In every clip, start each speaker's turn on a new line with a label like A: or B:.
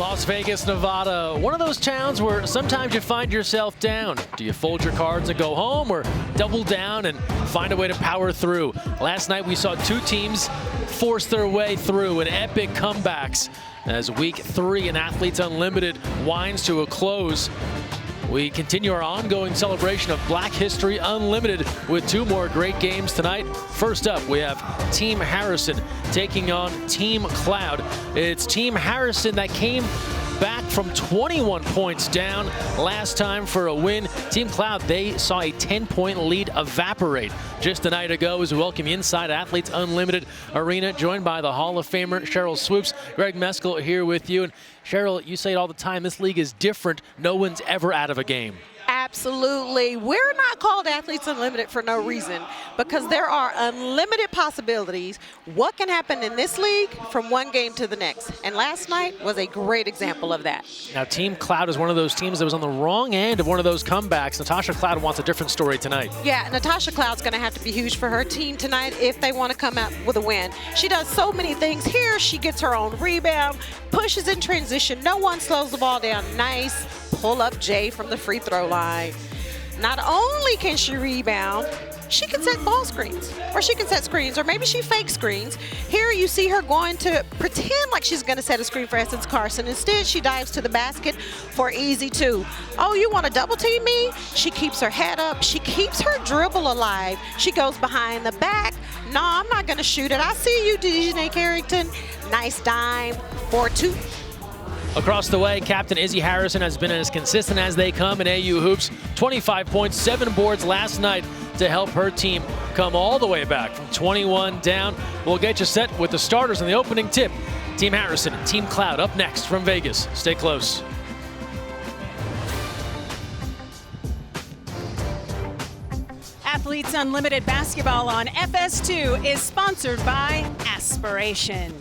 A: Las Vegas, Nevada, one of those towns where sometimes you find yourself down. Do you fold your cards and go home, or double down and find a way to power through? Last night we saw two teams force their way through in epic comebacks as week 3 in Athletes Unlimited winds to a close. We continue our ongoing celebration of Black History Unlimited with 2 more great games tonight. First up, we have Team Harrison taking on Team Cloud. It's Team Harrison that came back from 21 points down last time for a win. Team Cloud, they saw a 10-point lead evaporate just a night ago as we welcome you inside Athletes Unlimited Arena, joined by the Hall of Famer Cheryl Swoops. Greg Meskel here with you. And Cheryl, you say it all the time, this league is different. No one's ever out of a game.
B: Absolutely. We're not called Athletes Unlimited for no reason, because there are unlimited possibilities. What can happen in this league from one game to the next? And last night was a great example of that.
A: Now, Team Cloud is one of those teams that was on the wrong end of one of those comebacks. Natasha Cloud wants a different story tonight.
B: Yeah, Natasha Cloud's going to have to be huge for her team tonight if they want to come out with a win. She does so many things here. She gets her own rebound, pushes in transition. No one slows the ball down. Nice pull-up J from the free throw line. Not only can she rebound, she can set ball screens, or she can set screens, or maybe she fakes screens. Here you see her going to pretend like she's going to set a screen for Essence Carson. Instead, she dives to the basket for easy 2. Oh, you want to double team me? She keeps her head up. She keeps her dribble alive. She goes behind the back. No, I'm not going to shoot it. I see you, Dejanay Carrington. Nice dime for 2.
A: Across the way, Captain Izzy Harrison has been as consistent as they come in AU hoops. 25 points, 7 boards last night to help her team come all the way back from 21 down. We'll get you set with the starters in the opening tip. Team Harrison and Team Cloud up next from Vegas. Stay close.
C: Athletes Unlimited Basketball on FS2 is sponsored by Aspiration.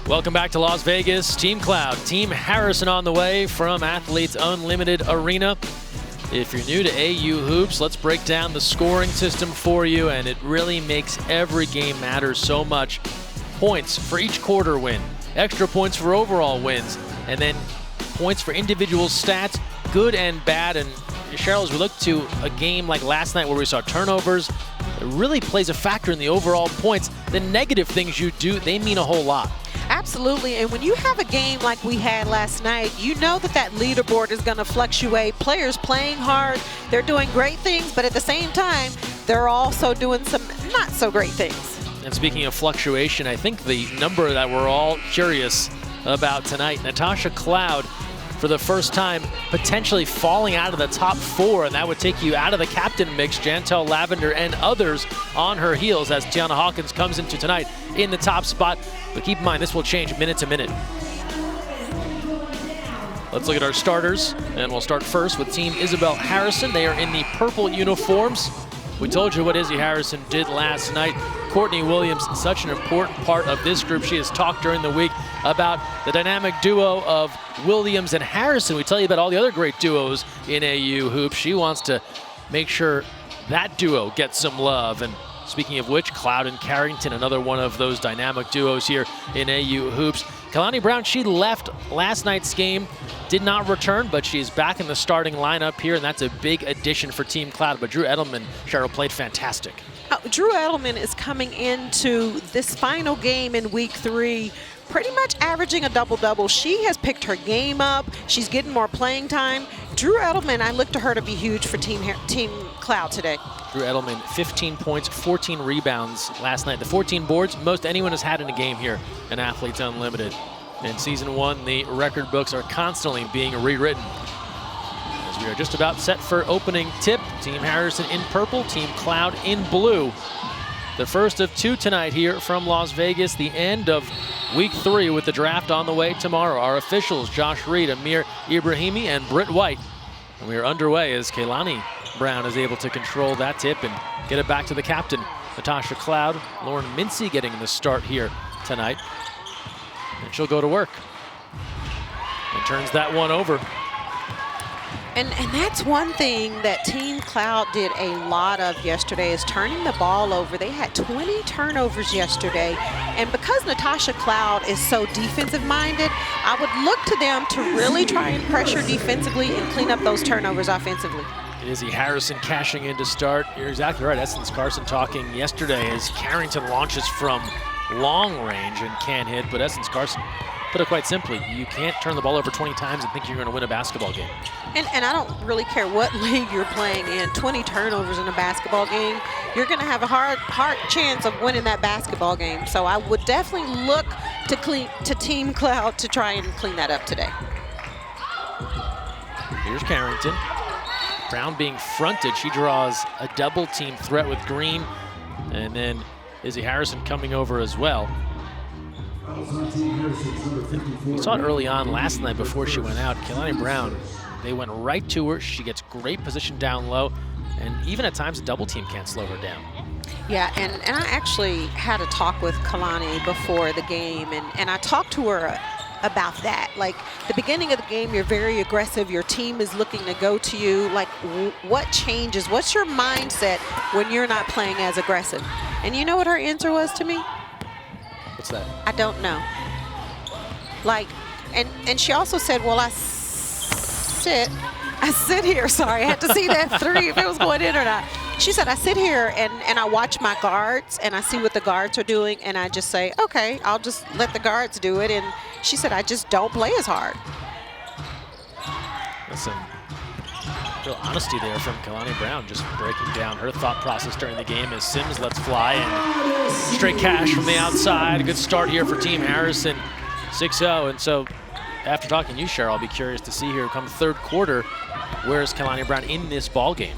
A: Welcome back to Las Vegas. Team Cloud, Team Harrison on the way from Athletes Unlimited Arena. If you're new to AU hoops, let's break down the scoring system for you, and it really makes every game matter so much. Points for each quarter win, extra points for overall wins, and then points for individual stats, good and bad. And Cheryl, as we look to a game like last night where we saw turnovers, it really plays a factor in the overall points. The negative things you do, they mean a whole lot.
B: Absolutely, and when you have a game like we had last night, you know that leaderboard is going to fluctuate. Players playing hard, they're doing great things, but at the same time, they're also doing some not so great things.
A: And speaking of fluctuation, I think the number that we're all curious about tonight, Natasha Cloud, for the first time, potentially falling out of the top 4, and that would take you out of the captain mix. Jantel Lavender and others on her heels as Tiana Hawkins comes into tonight in the top spot. But keep in mind, this will change minute to minute. Let's look at our starters, and we'll start first with Team Isabel Harrison. They are in the purple uniforms. We told you what Izzy Harrison did last night. Courtney Williams, such an important part of this group. She has talked during the week about the dynamic duo of Williams and Harrison. We tell you about all the other great duos in AU hoops. She wants to make sure that duo gets some love. And speaking of which, Cloud and Carrington, another one of those dynamic duos here in AU hoops. Kelani Brown, she left last night's game, did not return, but she's back in the starting lineup here, and that's a big addition for Team Cloud. But Drew Edelman, Cheryl, played fantastic.
B: Drew Edelman is coming into this final game in week 3 pretty much averaging a double-double. She has picked her game up. She's getting more playing time. Drew Edelman, I look to her to be huge for Team Cloud today.
A: Drew Edelman, 15 points, 14 rebounds last night. The 14 boards, most anyone has had in a game here in Athletes Unlimited. In Season 1, the record books are constantly being rewritten. As we are just about set for opening tip, Team Harrison in purple, Team Cloud in blue. The first of 2 tonight here from Las Vegas, the end of week 3 with the draft on the way tomorrow. Our officials, Josh Reed, Amir Ibrahimi, and Britt White. And we are underway as Kelani Brown is able to control that tip and get it back to the captain, Natasha Cloud. Lauren Mincy getting the start here tonight. And she'll go to work. And turns that one over.
B: And that's one thing that Team Cloud did a lot of yesterday is turning the ball over. They had 20 turnovers yesterday. And because Natasha Cloud is so defensive-minded, I would look to them to really try and pressure defensively and clean up those turnovers offensively.
A: Izzy Harrison cashing in to start. You're exactly right. Essence Carson talking yesterday as Carrington launches from long range and can't hit, but Essence Carson put it quite simply, you can't turn the ball over 20 times and think you're going to win a basketball game.
B: And I don't really care what league you're playing in. 20 turnovers in a basketball game, you're going to have a hard chance of winning that basketball game. So I would definitely look to Team Cloud to try and clean that up today.
A: Here's Carrington. Brown being fronted. She draws a double team threat with Green. And then Izzy Harrison coming over as well. We saw it early on last night before she went out. Kelani Brown, they went right to her. She gets great position down low. And even at times, a double team can't slow her down.
B: Yeah, and I actually had a talk with Kelani before the game. And I talked to her about that. Like, the beginning of the game, you're very aggressive. Your team is looking to go to you. Like, what changes? What's your mindset when you're not playing as aggressive? And you know what her answer was to me?
A: What's that?
B: I don't know. Like, and she also said, well, I sit here. Sorry, I had to see that three if it was going in or not. She said, I sit here and I watch my guards and I see what the guards are doing and I just say, okay, I'll just let the guards do it. And she said, I just don't play as hard.
A: That's some real honesty there from Kelani Brown, just breaking down her thought process during the game as Sims lets fly and straight cash from the outside. A good start here for Team Harrison, 6-0. And so after talking to you, Cheryl, I'll be curious to see here come third quarter, where's Kelani Brown in this ball game?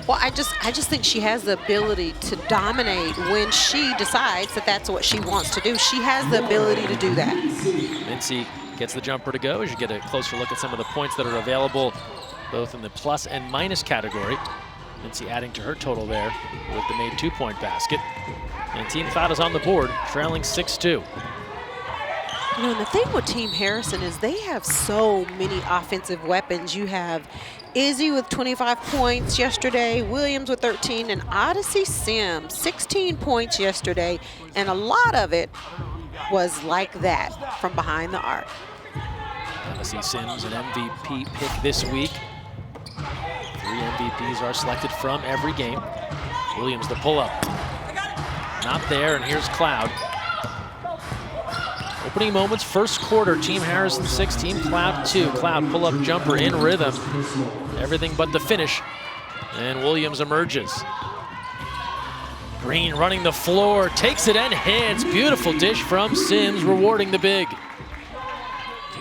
B: Well, I just think she has the ability to dominate when she decides that that's what she wants to do. She has the ability to do that.
A: Mincy gets the jumper to go as you get a closer look at some of the points that are available both in the plus and minus category. Mincy adding to her total there with the made 2-point basket. And Team Cloud is on the board, trailing 6-2.
B: You know, and the thing with Team Harrison is they have so many offensive weapons. You have Izzy with 25 points yesterday, Williams with 13, and Odyssey Sims, 16 points yesterday, and a lot of it was like that from behind the arc.
A: Odyssey Sims, an MVP pick this week. 3 MVPs are selected from every game. Williams the pull-up. Not there, and here's Cloud. Opening moments, first quarter, Team Harrison 6, Team Cloud 2. Cloud pull-up jumper in rhythm. Everything but the finish. And Williams emerges. Green running the floor, takes it and hits. Beautiful dish from Sims, rewarding the big.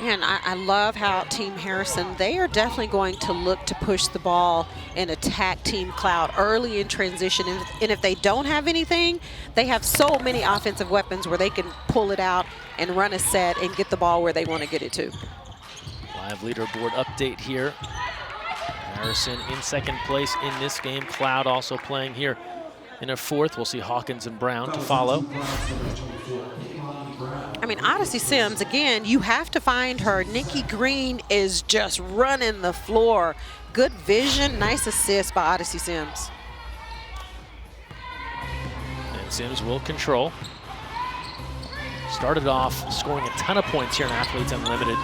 B: And I love how Team Harrison, they are definitely going to look to push the ball and attack Team Cloud early in transition. And if they don't have anything, they have so many offensive weapons where they can pull it out and run a set and get the ball where they want to get it to.
A: Live leaderboard update here. Harrison in second place in this game. Cloud also playing here in a fourth. We'll see Hawkins and Brown to follow.
B: I mean, Odyssey Sims, again, you have to find her. Nikki Green is just running the floor. Good vision, nice assist by Odyssey Sims.
A: And Sims will control. Started off scoring a ton of points here in Athletes Unlimited.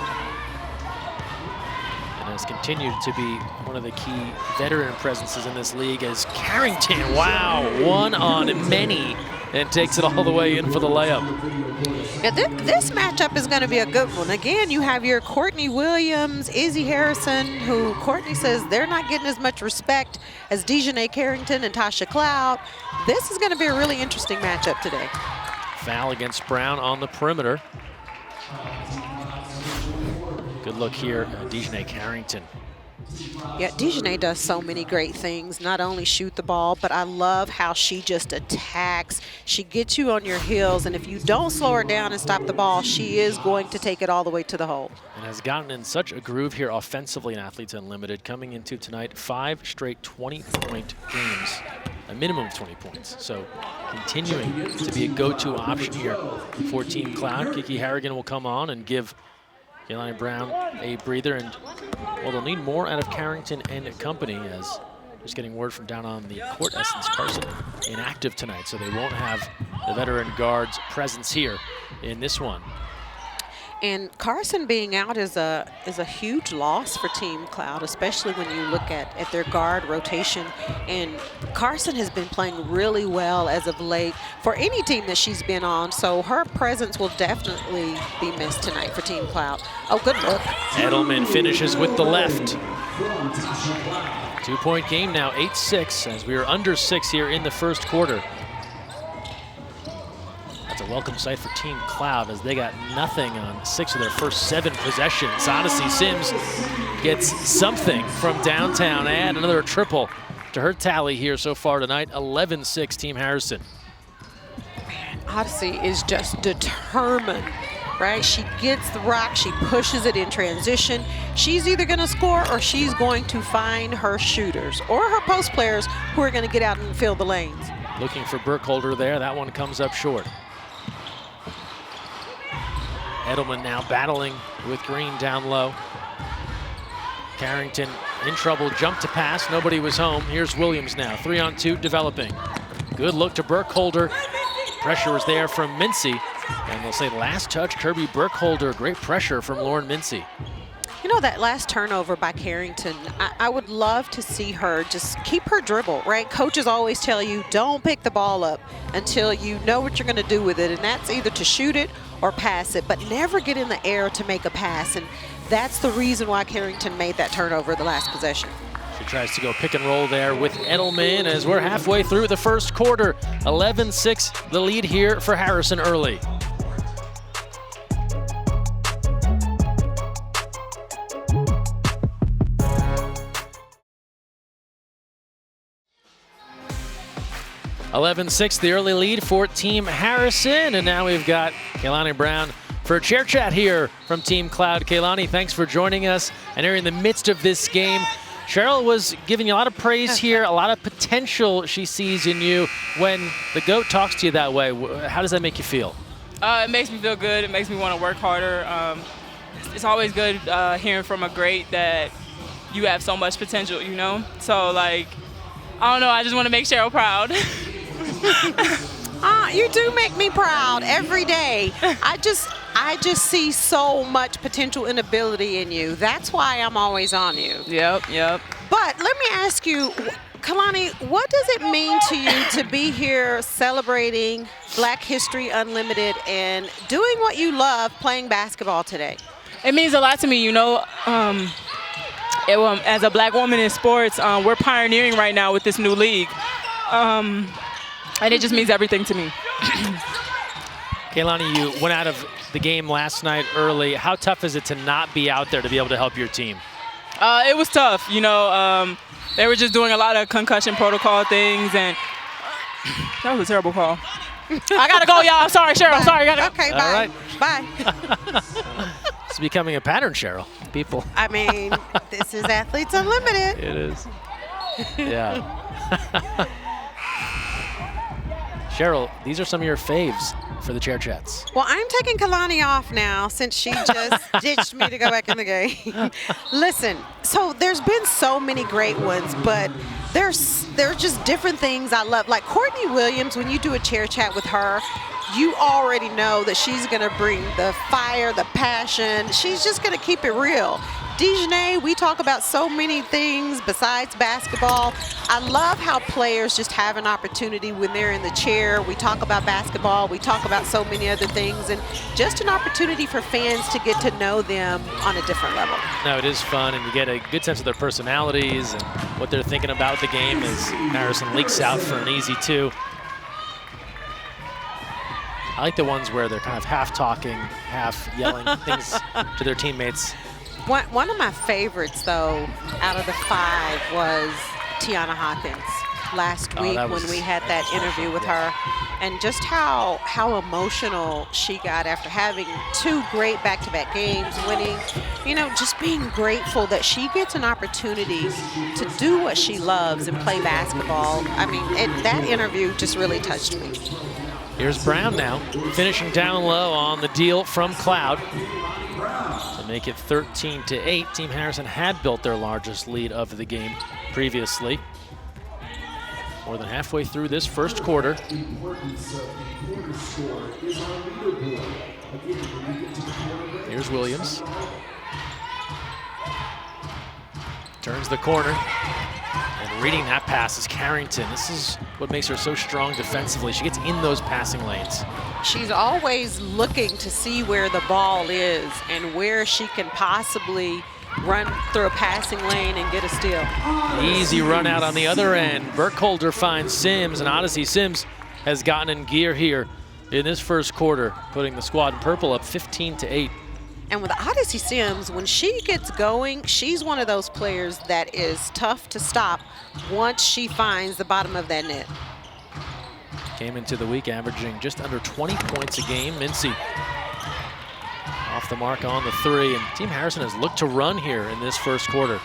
A: And has continued to be one of the key veteran presences in this league as Carrington, wow, one on many, and takes it all the way in for the layup.
B: Yeah, this matchup is going to be a good one. Again, you have your Courtney Williams, Izzy Harrison, who Courtney says they're not getting as much respect as Dejanay Carrington and Tasha Cloud. This is going to be a really interesting matchup today.
A: Foul against Brown on the perimeter. Good look here, Dejanay Carrington.
B: Yeah, Dejanay does so many great things, not only shoot the ball, but I love how she just attacks. She gets you on your heels, and if you don't slow her down and stop the ball, she is going to take it all the way to the hole.
A: And has gotten in such a groove here offensively in Athletes Unlimited, coming into tonight 5 straight 20-point games, a minimum of 20 points. So continuing to be a go-to option here for Team Cloud. Kiki Harrigan will come on and give Kelani Brown a breather, and well, they'll need more out of Carrington and company, as just getting word from down on the court, Essence Carson inactive tonight, so they won't have the veteran guard's presence here in this one.
B: And Carson being out is a huge loss for Team Cloud, especially when you look at their guard rotation. And Carson has been playing really well as of late for any team that she's been on, so her presence will definitely be missed tonight for Team Cloud. Oh, good look.
A: Edelman finishes with the left. 2-point game now, 8-6, as we are under 6 here in the first quarter. That's a welcome sight for Team Cloud, as they got nothing on 6 of their first 7 possessions. Odyssey Sims gets something from downtown. Add another triple to her tally here so far tonight. 11-6 Team Harrison.
B: Odyssey is just determined, right? She gets the rock, she pushes it in transition. She's either going to score or she's going to find her shooters or her post players who are going to get out and fill the lanes.
A: Looking for Burkholder there. That one comes up short. Edelman now battling with Green down low. Carrington in trouble, jump to pass, nobody was home. Here's Williams now, 3-on-2 developing. Good look to Burkholder. Pressure was there from Mincy. And they'll say last touch, Kirby Burkholder. Great pressure from Lauren Mincy.
B: You know, that last turnover by Carrington, I would love to see her just keep her dribble, right? Coaches always tell you, don't pick the ball up until you know what you're going to do with it. And that's either to shoot it or pass it, but never get in the air to make a pass. And that's the reason why Carrington made that turnover the last possession.
A: She tries to go pick and roll there with Edelman as we're halfway through the first quarter. 11-6, the lead here for Harrison early. The early lead for Team Harrison, and now we've got Kelani Brown for a chair chat here from Team Cloud. Kelani, thanks for joining us. And you're in the midst of this game. Cheryl was giving you a lot of praise here, a lot of potential she sees in you. When the GOAT talks to you that way, how does that make you feel?
D: It makes me feel good. It makes me want to work harder. It's always good hearing from a great that you have so much potential, you know? So, like, I don't know, I just want to make Cheryl proud.
B: You do make me proud every day. I just see so much potential and ability in you. That's why I'm always on you.
D: Yep.
B: But let me ask you, Kelani, what does it mean to you to be here celebrating Black History Unlimited and doing what you love, playing basketball today?
D: It means a lot to me, you know. As a Black woman in sports, we're pioneering right now with this new league. And it just means everything to me.
A: Kelani, you went out of the game last night early. How tough is it to not be out there to be able to help your team?
D: It was tough. You know, they were just doing a lot of concussion protocol things, and that was a terrible call. I got to go, y'all. I'm sorry, Cheryl. I'm sorry. I got to go.
B: Okay, bye. Bye.
A: It's becoming a pattern, Cheryl. People.
B: I mean, this is Athletes Unlimited.
A: It is. Yeah. Cheryl, these are some of your faves for the chair chats.
B: Well, I'm taking Kelani off now since she just ditched me to go back in the game. Listen, so there's been so many great ones, but there's just different things I love. Like Courtney Williams, when you do a chair chat with her, you already know that she's going to bring the fire, the passion. She's just going to keep it real. Dejanay, we talk about so many things besides basketball. I love how players just have an opportunity when they're in the chair. We talk about basketball. We talk about so many other things, and just an opportunity for fans to get to know them on a different level.
A: No, it is fun, and you get a good sense of their personalities and what they're thinking about the game as Harrison leaks out for an easy 2. I like the ones where they're kind of half talking, half yelling things to their teammates.
B: One of my favorites, though, out of the 5 was Tiana Hawkins last week when we had that interview with her, and just how emotional she got after having 2 great back-to-back games, winning. You know, just being grateful that she gets an opportunity to do what she loves and play basketball. I mean, that interview just really touched me.
A: Here's Brown now, finishing down low on the deal from Cloud. to make it 13-8. Team Harrison had built their largest lead of the game previously. More than halfway through this first quarter. Here's Williams. Turns the corner. And reading that pass is Carrington. This is what makes her so strong defensively. She gets in those passing lanes.
B: She's always looking to see where the ball is and where she can possibly run through a passing lane and get a steal.
A: Easy run out on the other end. Burkholder finds Sims, and Odyssey Sims has gotten in gear here in this first quarter, putting the squad in purple up 15-8.
B: And with Odyssey Sims, when she gets going, she's one of those players that is tough to stop once she finds the bottom of that net.
A: Came into the week averaging just under 20 points a game. Mincy off the mark on the three, and Team Harrison has looked to run here in this first quarter.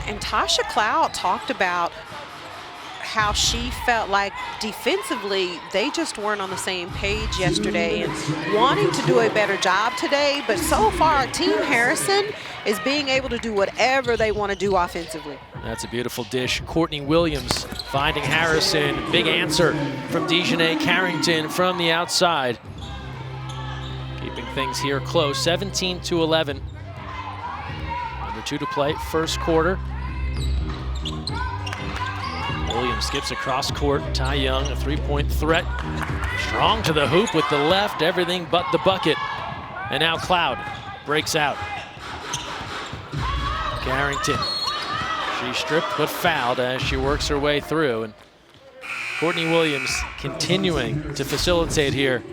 B: And Tasha Cloud talked about how she felt like defensively they just weren't on the same page yesterday and wanting to do a better job today. But so far, Team Harrison is being able to do whatever they want to do offensively.
A: That's a beautiful dish. Courtney Williams finding Harrison. Big answer from Dejanay Carrington from the outside. Keeping things here close, 17-11. Under 2 to play, first quarter. Williams skips across court. Ty Young, a three-point threat. Strong to the hoop with the left, everything but the bucket. And now Cloud breaks out. Carrington. She stripped but fouled as she works her way through. And Courtney Williams continuing to facilitate here.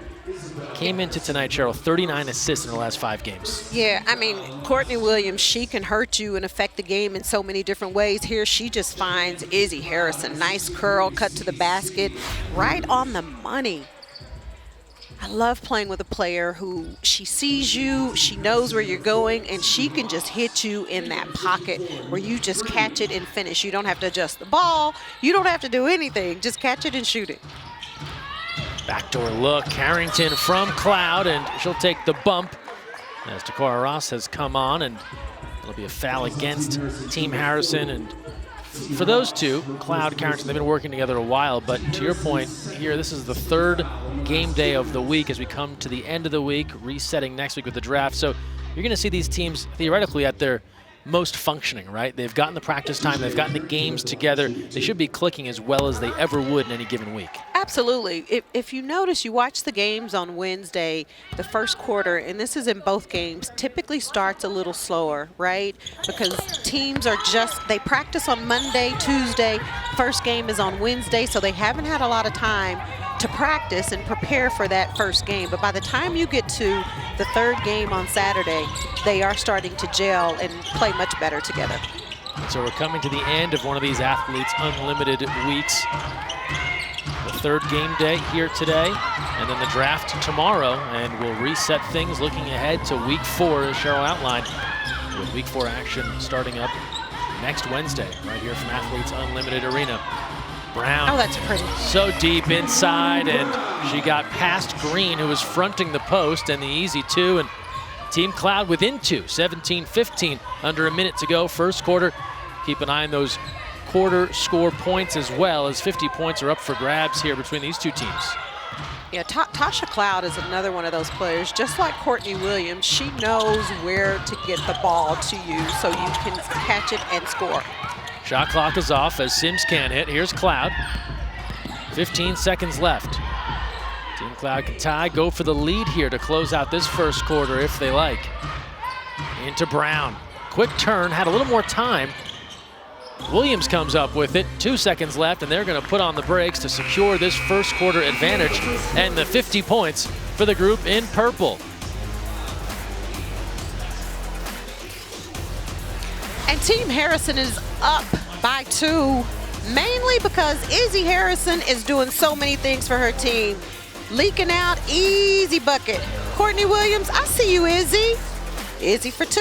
A: Came into tonight, Cheryl, 39 assists in the last 5 games.
B: Yeah, I mean, Courtney Williams, she can hurt you and affect the game in so many different ways. Here, she just finds Izzy Harrison. Nice curl, cut to the basket, right on the money. I love playing with a player who she sees you, she knows where you're going, and she can just hit you in that pocket where you just catch it and finish. You don't have to adjust the ball. You don't have to do anything. Just catch it and shoot it.
A: Backdoor look, Carrington from Cloud, and she'll take the bump as Takara Ross has come on, and it'll be a foul against Team Harrison. And for those two, Cloud, Carrington, they've been working together a while, but to your point here, this is the 3rd game day of the week as we come to the end of the week, resetting next week with the draft. So you're going to see these teams theoretically at their most functioning, right? They've gotten the practice time, they've gotten the games together. They should be clicking as well as they ever would in any given week.
B: Absolutely. If you notice, you watch the games on Wednesday, the first quarter, and this is in both games, typically starts a little slower, right? Because teams are they practice on Monday, Tuesday, first game is on Wednesday, so they haven't had a lot of time to practice and prepare for that first game. But by the time you get to the 3rd game on Saturday, they are starting to gel and play much better together.
A: So we're coming to the end of one of these athletes' unlimited weeks. The 3rd game day here today, and then the draft tomorrow, and we'll reset things looking ahead to week 4, as Cheryl outlined, with week 4 action starting up next Wednesday, right here from Athletes Unlimited Arena. Brown.
B: Oh, that's pretty.
A: So deep inside, and she got past Green, who was fronting the post, and the easy 2, and Team Cloud within 2, 17-15, under a minute to go, first quarter. Keep an eye on those quarter score points as well, as 50 points are up for grabs here between these two teams.
B: Yeah, Tasha Cloud is another one of those players, just like Courtney Williams. She knows where to get the ball to you so you can catch it and score.
A: Shot clock is off as Sims can't hit. Here's Cloud. 15 seconds left. Team Cloud can tie, go for the lead here to close out this first quarter if they like. Into Brown. Quick turn, had a little more time. Williams comes up with it, 2 seconds left, and they're going to put on the brakes to secure this first quarter advantage and the 50 points for the group in purple.
B: And Team Harrison is up by 2, mainly because Izzy Harrison is doing so many things for her team. Leaking out, easy bucket. Courtney Williams, I see you, Izzy. Izzy for 2.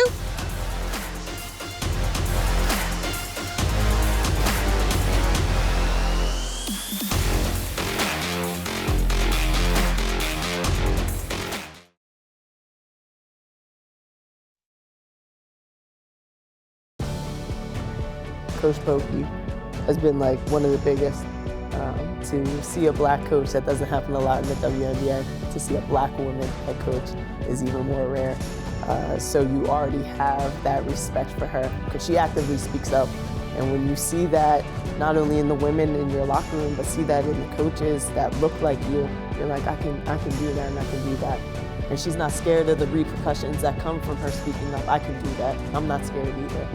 E: Coach Pokey has been like one of the biggest. To see a black coach, that doesn't happen a lot in the WNBA. To see a black woman head coach is even more rare. So you already have that respect for her because she actively speaks up. And when you see that, not only in the women in your locker room, but see that in the coaches that look like you're like, I can do that and I can do that. And she's not scared of the repercussions that come from her speaking up. I can do that. I'm not scared either.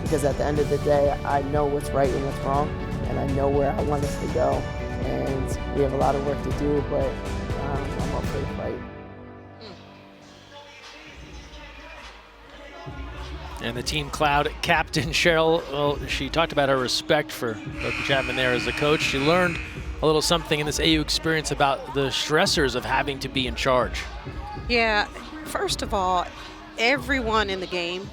E: Because at the end of the day, I know what's right and what's wrong, and I know where I want us to go. And we have a lot of work to do, but I'm up for the fight.
A: And the Team Cloud captain, Cheryl, well, she talked about her respect for Coach Chapman there as a coach. She learned a little something in this AU experience about the stressors of having to be in charge.
B: Yeah, first of all, everyone in the game,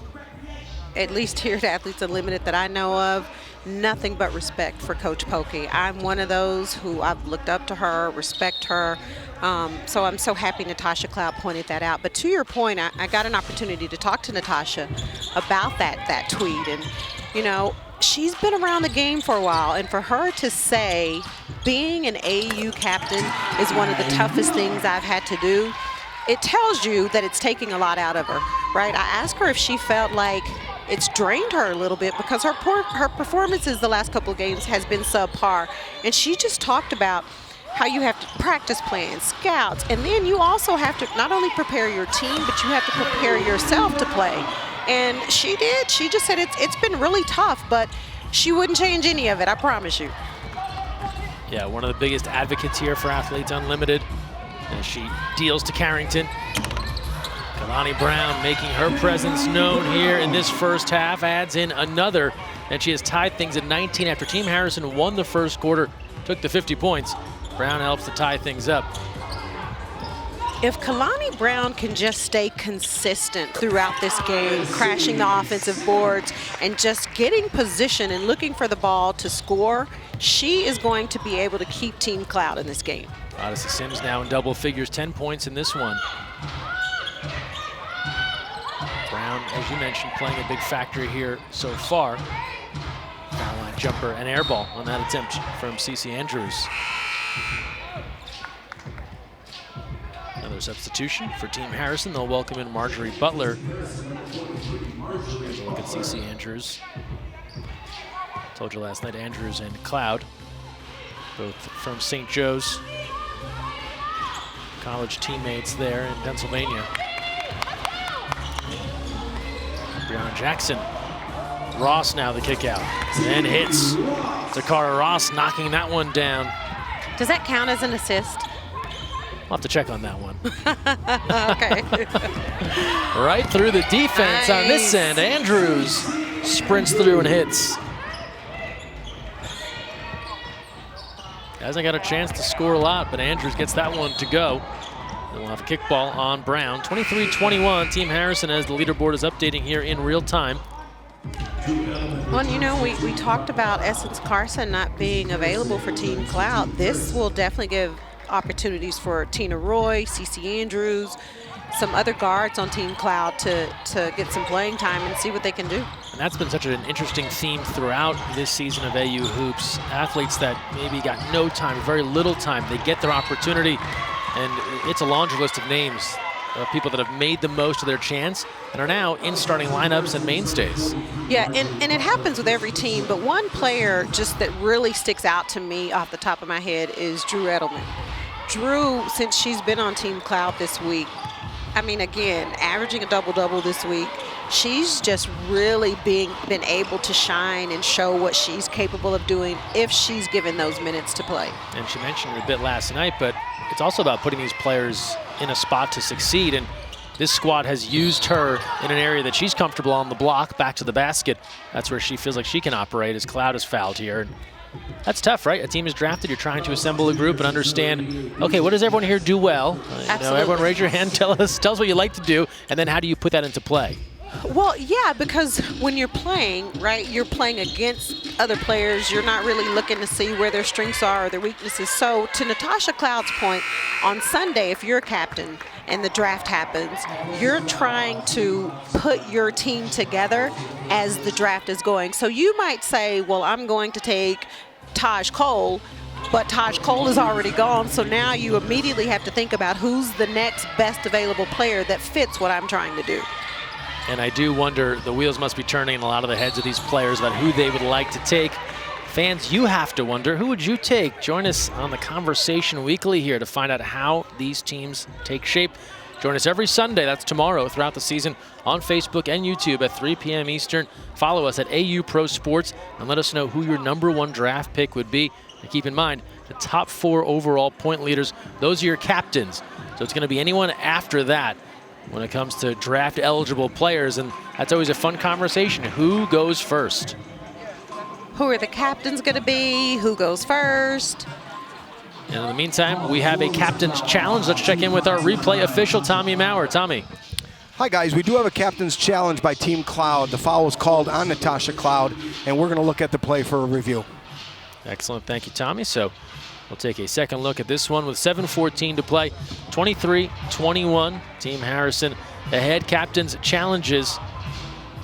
B: at least here at Athletes Unlimited that I know of, nothing but respect for Coach Pokey. I'm one of those who I've looked up to her, respect her. So I'm so happy Natasha Cloud pointed that out. But to your point, I got an opportunity to talk to Natasha about that tweet. And, you know, she's been around the game for a while. And for her to say being an AU captain is one of the toughest things I've had to do, it tells you that it's taking a lot out of her, right? I asked her if she felt like it's drained her a little bit because her performances the last couple of games has been subpar. And she just talked about how you have to practice plans, scouts, and then you also have to not only prepare your team, but you have to prepare yourself to play. And she did. She just said it's been really tough, but she wouldn't change any of it, I promise you.
A: Yeah, one of the biggest advocates here for Athletes Unlimited as she deals to Carrington. Kelani Brown making her presence known here in this first half, adds in another, and she has tied things at 19 after Team Harrison won the first quarter, took the 50 points. Brown helps to tie things up.
B: If Kelani Brown can just stay consistent throughout this game, crashing the offensive boards and just getting position and looking for the ball to score, she is going to be able to keep Team Cloud in this game.
A: Odyssey Sims now in double figures, 10 points in this one. Brown, as you mentioned, playing a big factor here so far. Foul line jumper and air ball on that attempt from Cece Andrews. Another substitution for Team Harrison. They'll welcome in Marjorie Butler. Here's a look at Cece Andrews. Told you last night, Andrews and Cloud, both from St. Joe's. College teammates there in Pennsylvania. Breonna Jackson. Ross now the kick out. And hits. Takara Ross knocking that one down.
B: Does that count as an assist?
A: I'll have to check on that one.
B: Okay.
A: Right through the defense on this end. Andrews sprints through and hits. Hasn't got a chance to score a lot, but Andrews gets that one to go. And we'll have a kickball on Brown. 23-21, Team Harrison as the leaderboard is updating here in real time.
B: Well, you know, we talked about Essence Carson not being available for Team Cloud. This will definitely give opportunities for Tina Roy, Cece Andrews, some other guards on Team Cloud to get some playing time and see what they can do.
A: And that's been such an interesting theme throughout this season of AU Hoops. Athletes that maybe got no time, very little time, they get their opportunity, and it's a laundry list of names of people that have made the most of their chance and are now in starting lineups and mainstays.
B: Yeah, and it happens with every team, but one player just that really sticks out to me off the top of my head is Drew Edelman. Drew, since she's been on Team Cloud this week, I mean, again, averaging a double-double this week, she's just really been able to shine and show what she's capable of doing if she's given those minutes to play.
A: And she mentioned it a bit last night, but it's also about putting these players in a spot to succeed. And this squad has used her in an area that she's comfortable on the block, back to the basket. That's where she feels like she can operate as Cloud is fouled here. And that's tough, right? A team is drafted, you're trying to assemble a group and understand, okay, what does everyone here do well? You know, everyone raise your hand, tell us what you like to do, and then how do you put that into play?
B: Well, yeah, because when you're playing, right, you're playing against other players. You're not really looking to see where their strengths are or their weaknesses. So to Natasha Cloud's point, on Sunday, if you're a captain and the draft happens, you're trying to put your team together as the draft is going. So you might say, well, I'm going to take Taj Cole, but Taj Cole is already gone. So now you immediately have to think about who's the next best available player that fits what I'm trying to do.
A: And I do wonder, the wheels must be turning in a lot of the heads of these players about who they would like to take. Fans, you have to wonder, who would you take? Join us on the Conversation Weekly here to find out how these teams take shape. Join us every Sunday, that's tomorrow, throughout the season on Facebook and YouTube at 3 p.m. Eastern. Follow us at AU Pro Sports and let us know who your #1 draft pick would be. And keep in mind, the top 4 overall point leaders, those are your captains. So it's going to be anyone after that when it comes to draft eligible players, and that's always a fun conversation. Who goes first?
B: Who are the captains going to be? Who goes first?
A: And in the meantime, we have a captain's challenge. Let's check in with our replay official, Tommy Maurer. Tommy.
F: Hi guys, we do have a captain's challenge by Team Cloud. The foul was called on Natasha Cloud, and we're going to look at the play for a review.
A: Excellent, thank you, Tommy. So we'll take a second look at this one with 7:14 to play. 23-21, Team Harrison ahead. Captain's challenges.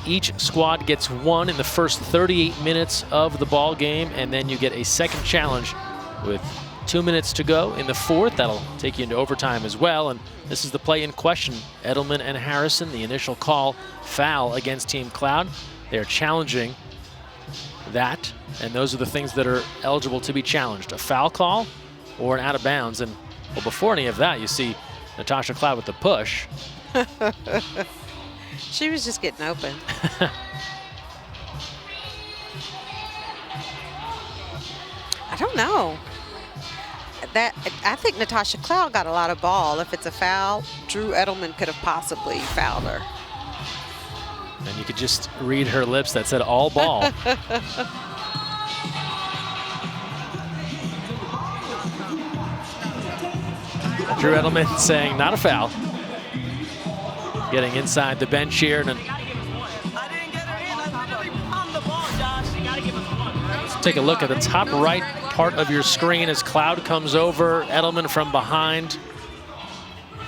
A: Each squad gets one in the first 38 minutes of the ball game, and then you get a second challenge with 2 minutes to go in the fourth. That'll take you into overtime as well. And this is the play in question. Edelman and Harrison, the initial call, foul against Team Cloud. They're challenging that, and those are the things that are eligible to be challenged. A foul call or an out of bounds. And well, before any of that, you see Natasha Cloud with the push.
B: She was just getting open. I don't know. I think Natasha Cloud got a lot of ball. If it's a foul, Drew Edelman could have possibly fouled her.
A: And you could just read her lips that said all ball. Drew Edelman saying not a foul. Getting inside the bench here. And let's take a look at the top right part of your screen as Cloud comes over. Edelman from behind.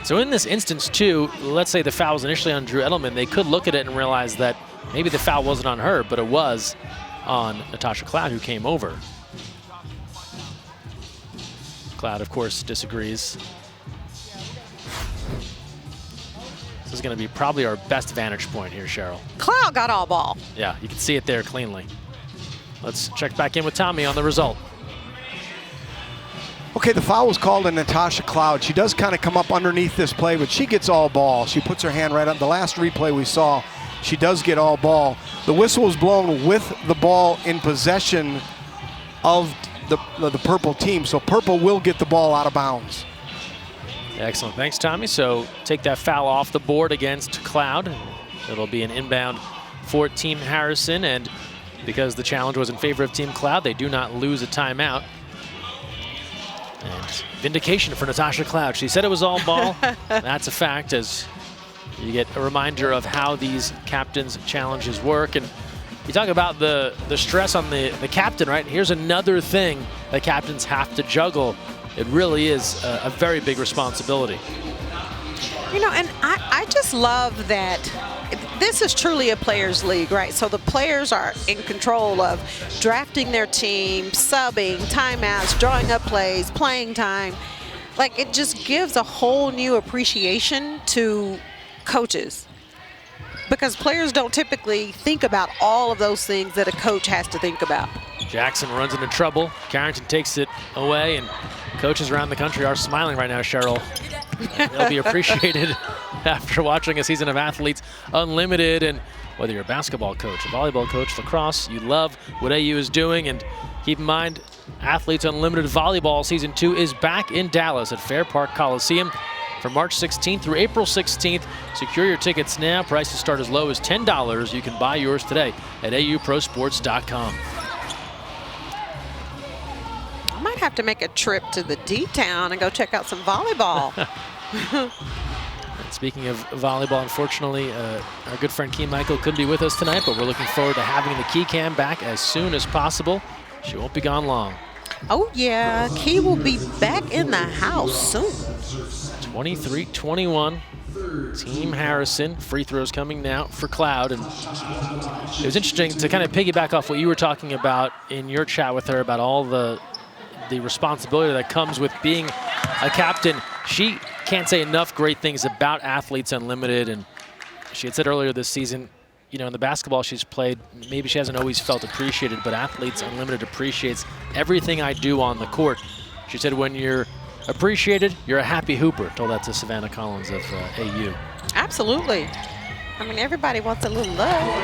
A: So in this instance, too, let's say the foul was initially on Drew Edelman. They could look at it and realize that maybe the foul wasn't on her, but it was on Natasha Cloud, who came over. Cloud, of course, disagrees. This is going to be probably our best vantage point here, Cheryl.
B: Cloud got all ball.
A: Yeah, you can see it there cleanly. Let's check back in with Tommy on the result.
F: Okay, the foul was called on Natasha Cloud. She does kind of come up underneath this play, but she gets all ball. She puts her hand right up. The last replay we saw, she does get all ball. The whistle was blown with the ball in possession of the purple team, so purple will get the ball out of bounds.
A: Excellent, thanks, Tommy. So take that foul off the board against Cloud. It'll be an inbound for Team Harrison, and because the challenge was in favor of Team Cloud, they do not lose a timeout. And vindication for Natasha Cloud. She said it was all ball. That's a fact, as you get a reminder of how these captains' challenges work. And you talk about the stress on the captain, right? Here's another thing that captains have to juggle. It really is a very big responsibility.
B: You know, and I just love that this is truly a players' league, right? So the players are in control of drafting their team, subbing, timeouts, drawing up plays, playing time. Like, it just gives a whole new appreciation to coaches, because players don't typically think about all of those things that a coach has to think about.
A: Jackson runs into trouble. Carrington takes it away, and coaches around the country are smiling right now, Cheryl. They'll be appreciated after watching a season of Athletes Unlimited. And whether you're a basketball coach, a volleyball coach, lacrosse, you love what AU is doing. And keep in mind, Athletes Unlimited Volleyball Season 2 is back in Dallas at Fair Park Coliseum from March 16th through April 16th. Secure your tickets now. Prices start as low as $10. You can buy yours today at auprosports.com.
B: I might have to make a trip to the D-Town and go check out some volleyball.
A: Speaking of volleyball, unfortunately, our good friend Key Michael couldn't be with us tonight, but we're looking forward to having the Key Cam back as soon as possible. She won't be gone long.
B: Oh, yeah. Key will be back in the house soon.
A: 23-21. Team Harrison. Free throws coming now for Cloud. And it was interesting to kind of piggyback off what you were talking about in your chat with her about all the responsibility that comes with being a captain. She can't say enough great things about Athletes Unlimited. And she had said earlier this season, you know, in the basketball she's played, maybe she hasn't always felt appreciated, but Athletes Unlimited appreciates everything I do on the court. She said, when you're appreciated, you're a happy hooper. Told that to Savannah Collins of AU.
B: Absolutely. I mean, everybody wants a little love.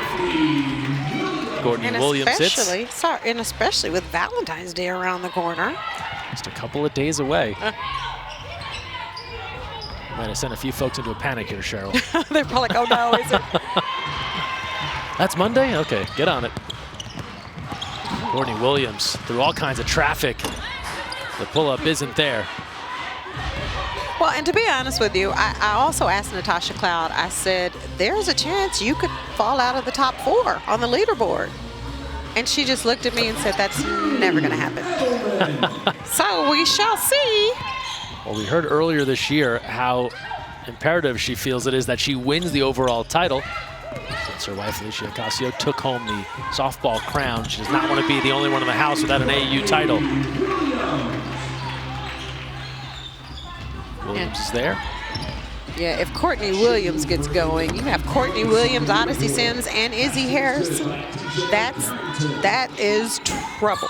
A: Courtney Williams sits.
B: And especially with Valentine's Day around the corner.
A: Just a couple of days away. Might have sent a few folks into a panic here, Cheryl.
B: They're probably like, oh no, is it?
A: That's Monday? Okay, get on it. Courtney Williams through all kinds of traffic. The pull-up isn't there.
B: Well, and to be honest with you, I also asked Natasha Cloud, I said, there's a chance you could fall out of the top 4 on the leaderboard. And she just looked at me and said, that's never going to happen. So we shall see.
A: Well, we heard earlier this year how imperative she feels it is that she wins the overall title. Since her wife, Alicia Ocasio, took home the softball crown, she does not want to be the only one in the house without an AAU title. Williams is there.
B: Yeah, if Courtney Williams gets going, you have Courtney Williams, Odyssey Sims, and Izzy Harris. That is trouble.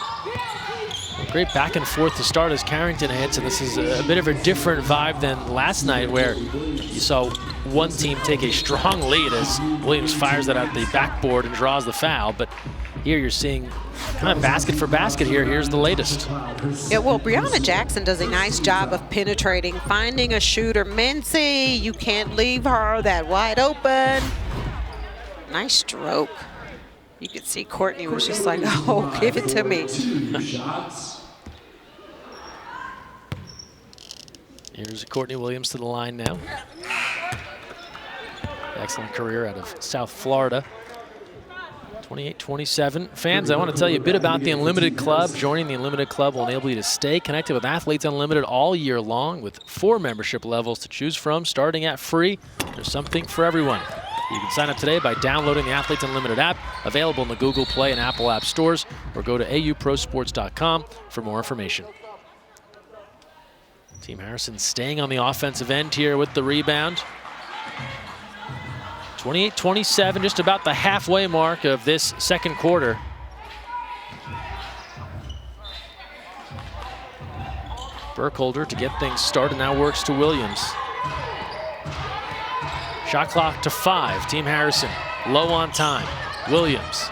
A: Great back and forth to start as Carrington hits, and this is a bit of a different vibe than last night where you saw one team take a strong lead as Williams fires that out the backboard and draws the foul. But here you're seeing kind of basket for basket here. Here's the latest.
B: Yeah, well, Brianna Jackson does a nice job of penetrating, finding a shooter. Mincy, you can't leave her that wide open. Nice stroke. You could see Courtney was just like, oh, give it to me.
A: Here's Courtney Williams to the line now. Excellent career out of South Florida. 28-27. Fans, I want to tell you a bit about the Unlimited Club. Joining the Unlimited Club will enable you to stay connected with Athletes Unlimited all year long with 4 membership levels to choose from, starting at free. There's something for everyone. You can sign up today by downloading the Athletes Unlimited app, available in the Google Play and Apple App stores, or go to auprosports.com for more information. Team Harrison staying on the offensive end here with the rebound. 28-27, just about the halfway mark of this second quarter. Burkholder to get things started now works to Williams. Shot clock to 5. Team Harrison low on time. Williams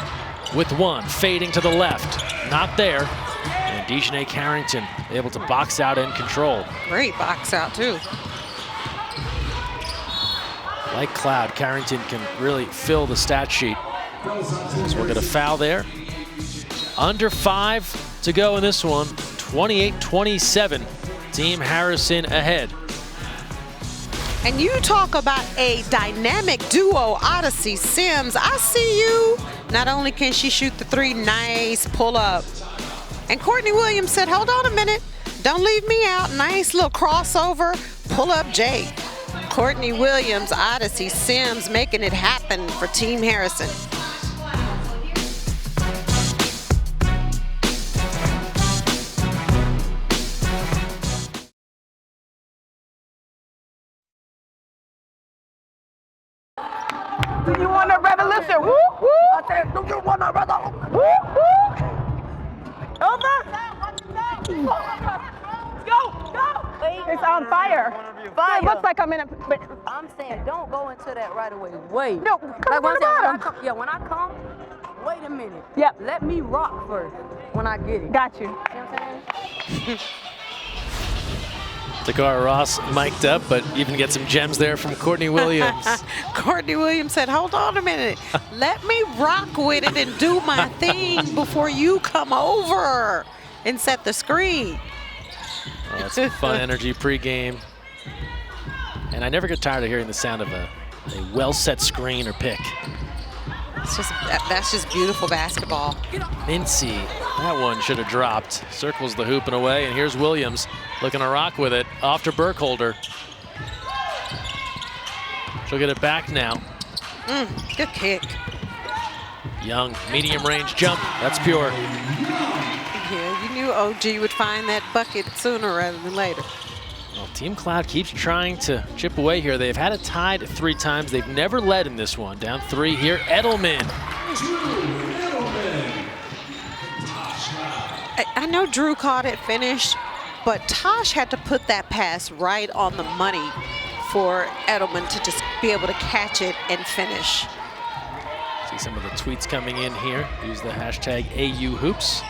A: with 1, fading to the left. Not there. And Dejanay Carrington able to box out and control.
B: Great box out, too.
A: Like Cloud, Carrington can really fill the stat sheet. So we'll get a foul there. Under 5 to go in this one. 28-27. Team Harrison ahead.
B: And you talk about a dynamic duo, Odyssey Sims. I see you. Not only can she shoot the 3, nice pull up. And Courtney Williams said, hold on a minute. Don't leave me out. Nice little crossover, pull up J. Courtney Williams, Odyssey Sims making it happen for Team Harrison.
G: Do you want a revolution? Woo, woo. I said, do you want a revolution? Woo, woo. Over. Go. It's on fire. It looks like I'm in a. But
H: I'm saying, don't go into that right away. Wait.
G: No, come on the bottom.
H: When I come, wait a minute.
G: Yep.
H: Let me rock first when I get it.
G: Got you.
H: See what I'm saying?
A: Takara Ross mic'd up, but even get some gems there from Courtney Williams.
B: Courtney Williams said, hold on a minute. Let me rock with it and do my thing before you come over and set the screen.
A: Oh, that's some fun energy pregame. And I never get tired of hearing the sound of a well-set screen or pick.
B: It's just, that's just beautiful basketball.
A: Mincy, that one should have dropped. Circles the hoop and away, and here's Williams looking to rock with it. Off to Burkholder. She'll get it back now.
B: Good kick.
A: Young, medium range jump. That's pure.
B: Yeah, you knew OG would find that bucket sooner rather than later.
A: Well, Team Cloud keeps trying to chip away here. They've had it tied 3 times. They've never led in this one. Down 3 here, Edelman.
B: I know Drew caught it finished, but Tosh had to put that pass right on the money for Edelman to just be able to catch it and finish.
A: See some of the tweets coming in here. Use the hashtag AUHoops.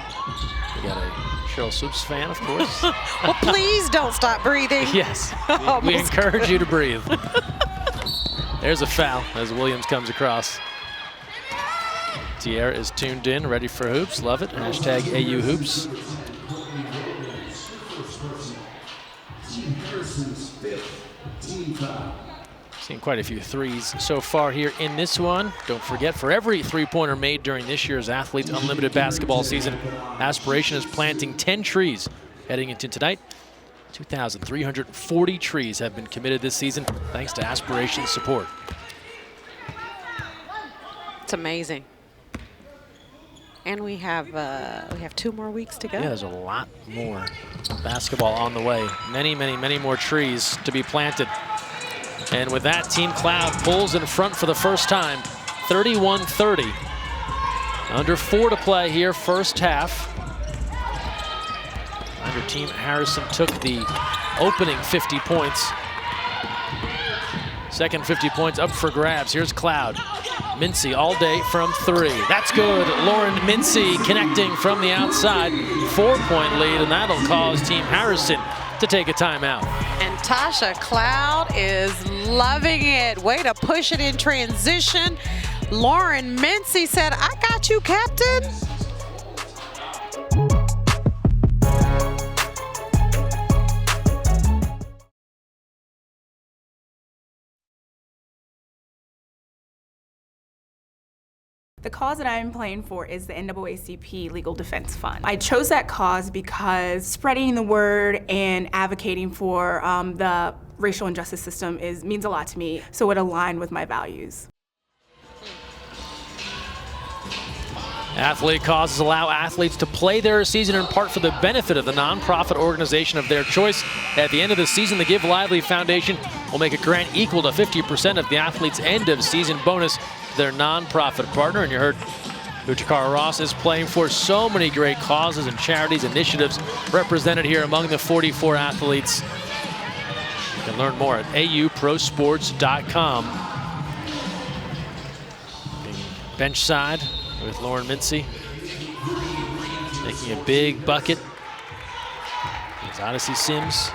A: We got a Cheryl Swoops fan, of course.
B: Well, please don't stop breathing.
A: Yes, we encourage you to breathe. There's a foul as Williams comes across. Tierra is tuned in, ready for hoops. Love it. Hashtag AUHoops. Seen quite a few threes so far here in this one. Don't forget, for every three-pointer made during this year's Athletes Unlimited basketball season, Aspiration is planting 10 trees. Heading into tonight, 2,340 trees have been committed this season thanks to Aspiration's support.
B: It's amazing. And we have 2 more weeks to go.
A: Yeah, there's a lot more basketball on the way. Many, many, many more trees to be planted. And with that, Team Cloud pulls in front for the first time, 31-30. Under 4 to play here, first half. Under Team Harrison took the opening 50 points. Second 50 points up for grabs. Here's Cloud. Mincy all day from 3. That's good. Lauren Mincy connecting from the outside. 4-point lead, and that'll cause Team Harrison to take a timeout.
B: And Tasha Cloud is loving it. Way to push it in transition. Lauren Mincy said, "I got you, Captain."
I: The cause that I'm playing for is the NAACP Legal Defense Fund. I chose that cause because spreading the word and advocating for the racial injustice system means a lot to me, so it aligned with my values.
A: Athlete causes allow athletes to play their season in part for the benefit of the nonprofit organization of their choice. At the end of the season, the Give Lively Foundation will make a grant equal to 50% of the athlete's end of season bonus to their nonprofit partner. And you heard Uchikara Ross is playing for so many great causes and charities initiatives represented here among the 44 athletes. You can learn more at auprosports.com. Bench side with Lauren Mincy making a big bucket. There's Odyssey Sims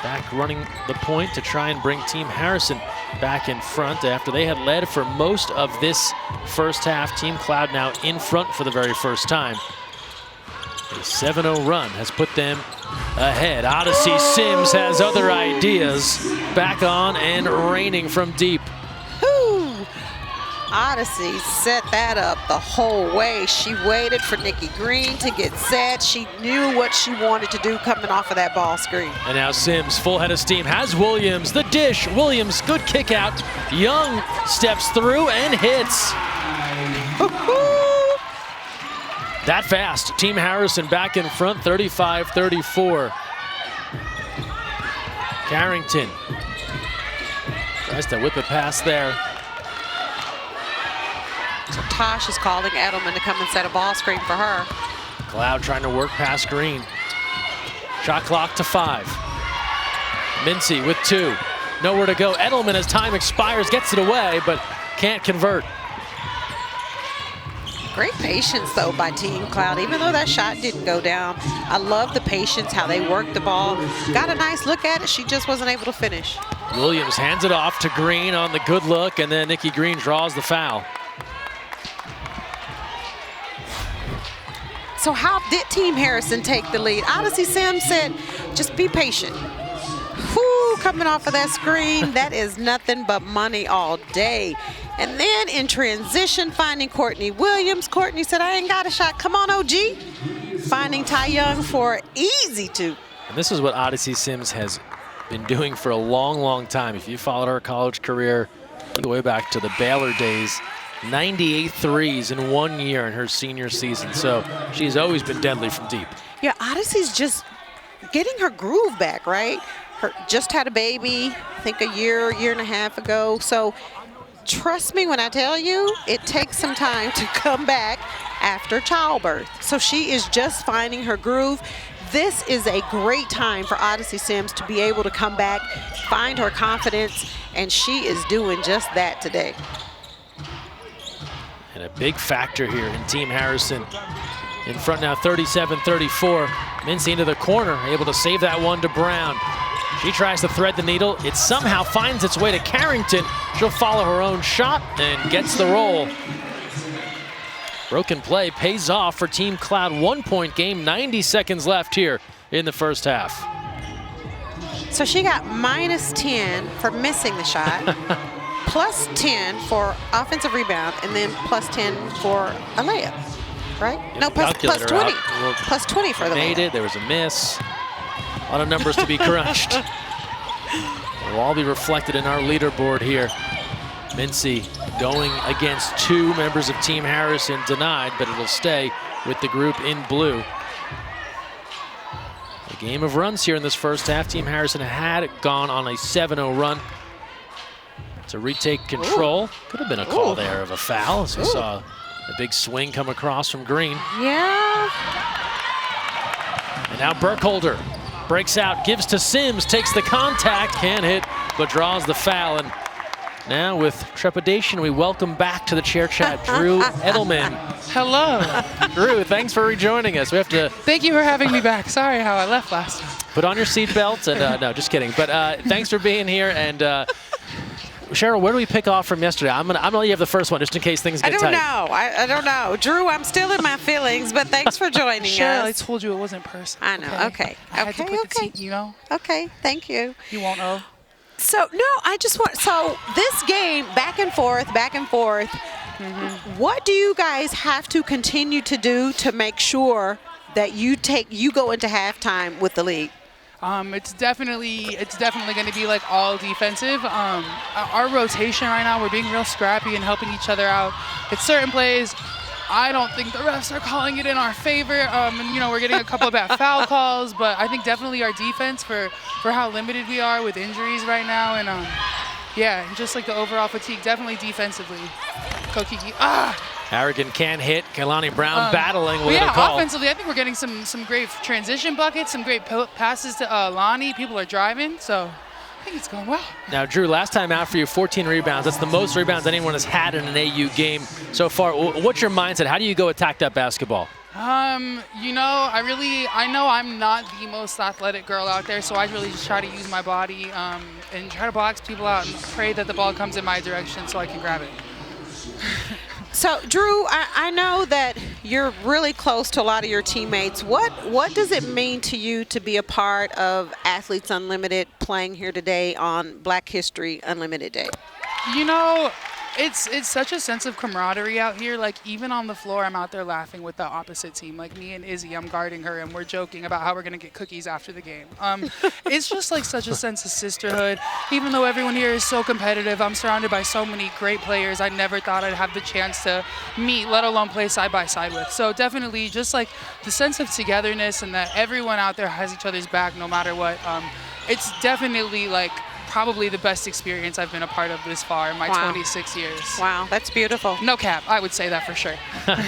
A: back running the point to try and bring Team Harrison back in front after they had led for most of this first half. Team Cloud now in front for the very first time. A 7-0 run has put them ahead. Odyssey Sims has other ideas. Back on and raining from deep.
B: Odyssey set that up the whole way. She waited for Nikki Green to get set. She knew what she wanted to do coming off of that ball screen.
A: And now Sims, full head of steam, has Williams. The dish. Williams, good kick out. Young steps through and hits. That fast. Team Harrison back in front, 35-34. Carrington tries to whip it past there.
B: So Tosh is calling Edelman to come and set a ball screen for her.
A: Cloud trying to work past Green. Shot clock to 5. Mincy with 2. Nowhere to go. Edelman, as time expires, gets it away, but can't convert.
B: Great patience, though, by Team Cloud, even though that shot didn't go down. I love the patience, how they worked the ball. Got a nice look at it. She just wasn't able to finish.
A: Williams hands it off to Green on the good look, and then Nikki Green draws the foul.
B: So how did Team Harrison take the lead? Odyssey Sims said, just be patient. Whew. Ooh, coming off of that screen, that is nothing but money all day. And then in transition, finding Courtney Williams. Courtney said, I ain't got a shot. Come on, OG. Finding Ty Young for easy two.
A: And this is what Odyssey Sims has been doing for a long, long time. If you followed her college career, you go way back to the Baylor days, 98 threes in 1 year in her senior season. So she's always been deadly from deep.
B: Yeah, Odyssey's just getting her groove back, right? Her just had a baby, I think a year and a half ago. So trust me when I tell you, it takes some time to come back after childbirth. So she is just finding her groove. This is a great time for Odyssey Sims to be able to come back, find her confidence, and she is doing just that today.
A: And a big factor here in Team Harrison. In front now, 37-34. Mincy into the corner, able to save that one to Brown. She tries to thread the needle. It somehow finds its way to Carrington. She'll follow her own shot and gets the roll. Broken play pays off for Team Cloud. 1 point game, 90 seconds left here in the first half.
B: So she got -10 for missing the shot, +10 for offensive rebound, and then +10 for a layup, right? No, plus 20. Plus 20 for the
A: made
B: layup.
A: It, there was a miss. A lot of numbers to be crunched. They'll all be reflected in our leaderboard here. Mincy going against 2 members of Team Harrison, denied, but it'll stay with the group in blue. A game of runs here in this first half. Team Harrison had gone on a 7-0 run to retake control. Could have been a call there of a foul, as we saw a big swing come across from Green.
B: Yeah.
A: And now Burkholder breaks out, gives to Sims, takes the contact, can't hit, but draws the foul. And now with trepidation, we welcome back to the chair chat Drew Edelman.
J: Hello.
A: Drew, thanks for rejoining us. We have to.
J: Thank you for having me back. Sorry how I left last time.
A: Put on your seatbelt and no, just kidding. But thanks for being here. And Cheryl, where do we pick off from yesterday? I'm gonna let you have the first one just in case things get tight.
B: I don't know. Drew, I'm still in my feelings, but thanks for joining
J: Cheryl,
B: us.
J: I told you it wasn't personal.
B: I know. Okay.
J: I had to put the team, you know.
B: Okay. Thank you.
J: You won't know.
B: So no, I just want. So this game, back and forth. What do you guys have to continue to do to make sure that you go into halftime with the lead?
J: It's definitely going to be like all defensive. Our rotation right now, we're being real scrappy and helping each other out. It's certain plays. I don't think the refs are calling it in our favor. And you know, we're getting a couple of bad foul calls, but I think definitely our defense for how limited we are with injuries right now, and yeah, just like the overall fatigue, definitely defensively. Go Kiki.
A: Harrigan can't hit. Kelani Brown battling with
J: a
A: call.
J: Offensively, I think we're getting some great transition buckets, some great passes to Lonnie. People are driving, so I think it's going well.
A: Now, Drew, last time out for you, 14 rebounds. That's the most rebounds anyone has had in an AU game so far. What's your mindset? How do you go attack that basketball?
J: You know, I know I'm not the most athletic girl out there, so I really just try to use my body and try to box people out and pray that the ball comes in my direction so I can grab it.
B: So, Drew, I know that you're really close to a lot of your teammates. What does it mean to you to be a part of Athletes Unlimited playing here today on Black History Unlimited Day?
J: You know, it's such a sense of camaraderie out here. Like, even on the floor, I'm out there laughing with the opposite team. Like, me and Izzy, I'm guarding her, and we're joking about how we're going to get cookies after the game. It's just, like, such a sense of sisterhood. Even though everyone here is so competitive, I'm surrounded by so many great players I never thought I'd have the chance to meet, let alone play side by side with. So definitely just, like, the sense of togetherness and that everyone out there has each other's back no matter what. It's definitely, like, probably the best experience I've been a part of this far in my 26 years.
B: Wow, that's beautiful.
J: No cap, I would say that for sure.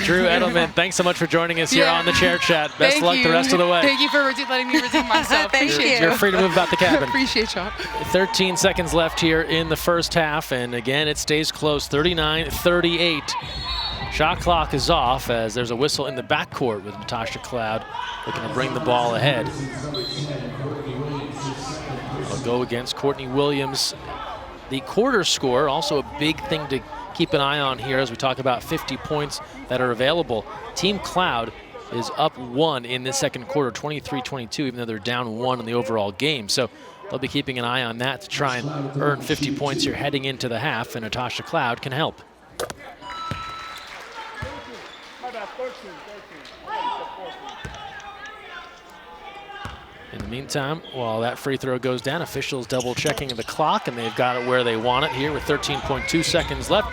A: Drew Edelman, thanks so much for joining us here on the Chair Chat. Best of luck the rest of the way.
J: Thank you for letting me redeem myself. Appreciate you.
A: You're free to move about the cabin.
J: Appreciate y'all.
A: 13 seconds left here in the first half, and again, it stays close, 39-38. Shot clock is off as there's a whistle in the backcourt with Natasha Cloud looking to bring the ball ahead. I'll go against Courtney Williams. The quarter score, also a big thing to keep an eye on here as we talk about 50 points that are available. Team Cloud is up 1 in the second quarter, 23-22, even though they're down 1 in the overall game. So they'll be keeping an eye on that to try and earn 50 points here heading into the half, and Natasha Cloud can help. In the meantime, while that free throw goes down, officials double checking the clock, and they've got it where they want it here with 13.2 seconds left.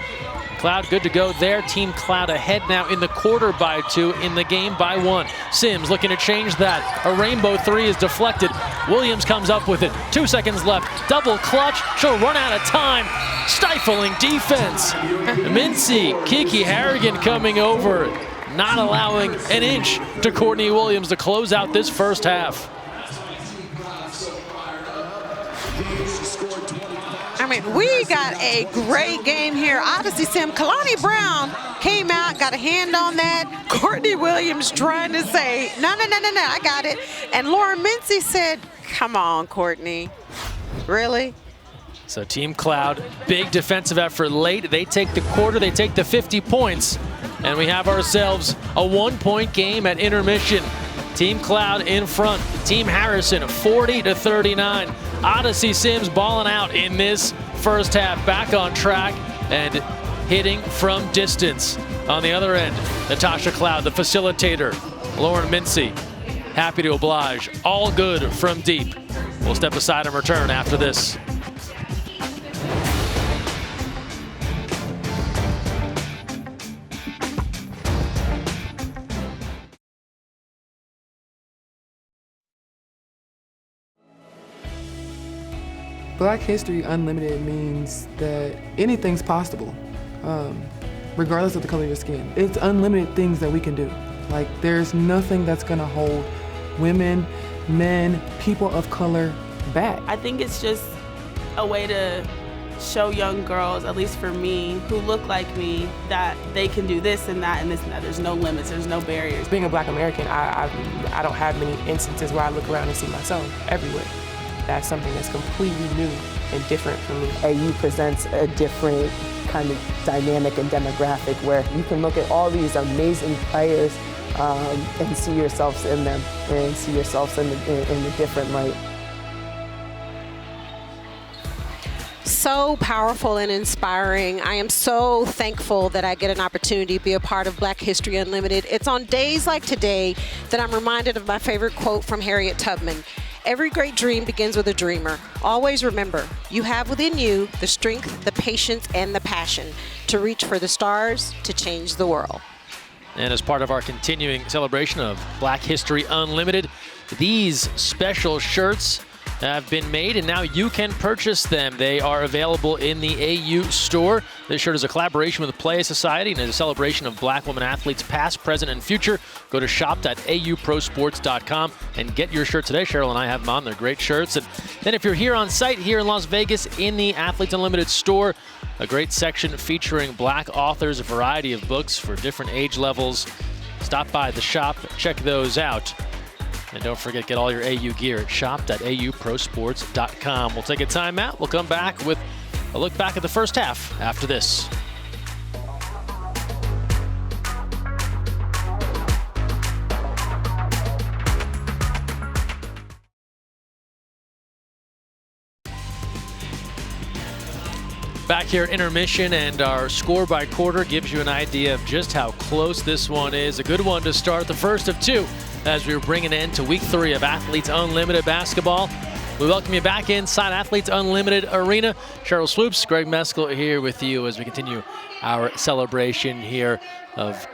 A: Cloud good to go there. Team Cloud ahead now in the quarter by 2, in the game by 1. Sims looking to change that. A rainbow three is deflected. Williams comes up with it. 2 seconds left. Double clutch. She'll run out of time. Stifling defense. Mincy, Kiki Harrigan coming over, not allowing an inch to Courtney Williams to close out this first half.
B: I mean, we got a great game here. Odyssey Sim, Kelani Brown came out, got a hand on that. Courtney Williams trying to say, no, I got it. And Lauren Mincy said, come on, Courtney. Really?
A: So Team Cloud, big defensive effort late. They take the quarter, they take the 50 points, and we have ourselves a 1-point game at intermission. Team Cloud in front. Team Harrison 40-39. Odyssey Sims balling out in this first half, back on track and hitting from distance. On the other end, Natasha Cloud, the facilitator. Lauren Mincy, happy to oblige. All good from deep. We'll step aside and return after this.
K: Black History Unlimited means that anything's possible, regardless of the color of your skin. It's unlimited things that we can do. Like, there's nothing that's gonna hold women, men, people of color back.
L: I think it's just a way to show young girls, at least for me, who look like me, that they can do this and that and this and that. There's no limits, there's no barriers.
K: Being a Black American, I don't have many instances where I look around and see myself everywhere. That's something that's completely new and different for me.
E: AU presents a different kind of dynamic and demographic where you can look at all these amazing players and see yourselves in them and see yourselves in a different light.
B: So powerful and inspiring. I am so thankful that I get an opportunity to be a part of Black History Unlimited. It's on days like today that I'm reminded of my favorite quote from Harriet Tubman. Every great dream begins with a dreamer. Always remember, you have within you the strength, the patience, and the passion to reach for the stars, to change the world.
A: And as part of our continuing celebration of Black History Unlimited, these special shirts have been made, and now you can purchase them. They are available in the AU store. This shirt is a collaboration with the Playa Society and is a celebration of Black women athletes past, present, and future. Go to shop.auprosports.com and get your shirt today. Cheryl and I have them on. They're great shirts. And then if you're here on site here in Las Vegas in the Athletes Unlimited store, a great section featuring Black authors, a variety of books for different age levels. Stop by the shop, check those out. And don't forget, get all your AU gear at shop.auprosports.com. We'll take a timeout. We'll come back with a look back at the first half after this. Back here at intermission, and our score by quarter gives you an idea of just how close this one is. A good one to start, the first of two, as we bring an end to week 3 of Athletes Unlimited basketball. We welcome you back inside Athletes Unlimited Arena. Cheryl Swoops, Greg Meskel here with you as we continue our celebration here of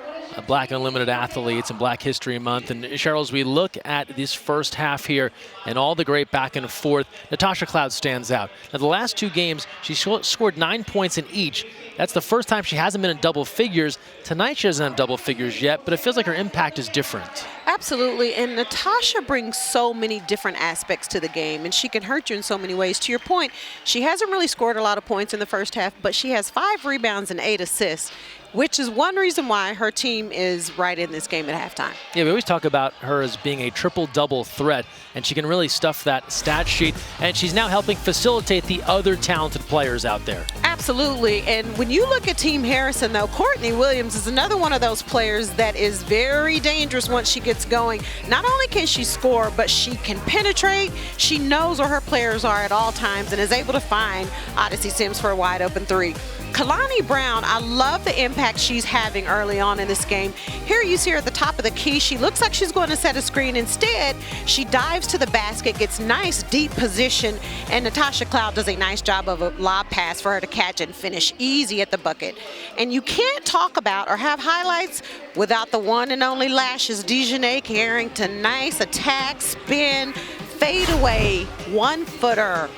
A: Black Unlimited athletes and Black History Month. And Cheryl, as we look at this first half here and all the great back and forth, Natasha Cloud stands out. Now, the last 2 games, she scored 9 points in each. That's the first time she hasn't been in double figures. Tonight she doesn't have double figures yet, but it feels like her impact is different.
B: Absolutely, and Natasha brings so many different aspects to the game, and she can hurt you in so many ways. To your point, she hasn't really scored a lot of points in the first half, but she has 5 rebounds and 8 assists, which is one reason why her team is right in this game at halftime.
A: Yeah, we always talk about her as being a triple-double threat, and she can really stuff that stat sheet, and she's now helping facilitate the other talented players out there.
B: Absolutely, and when you look at Team Harrison, though, Courtney Williams is another one of those players that is very dangerous once she gets going. Not only can she score, but she can penetrate. She knows where her players are at all times and is able to find Odyssey Sims for a wide open three. Kelani Brown, I love the impact she's having early on in this game. Here you see her at the top of the key. She looks like she's going to set a screen. Instead, she dives to the basket, gets nice deep position, and Natasha Cloud does a nice job of a lob pass for her to catch and finish easy at the bucket. And you can't talk about or have highlights without the one and only lashes. Dejanay Carrington, nice attack, spin, fade away, 1-footer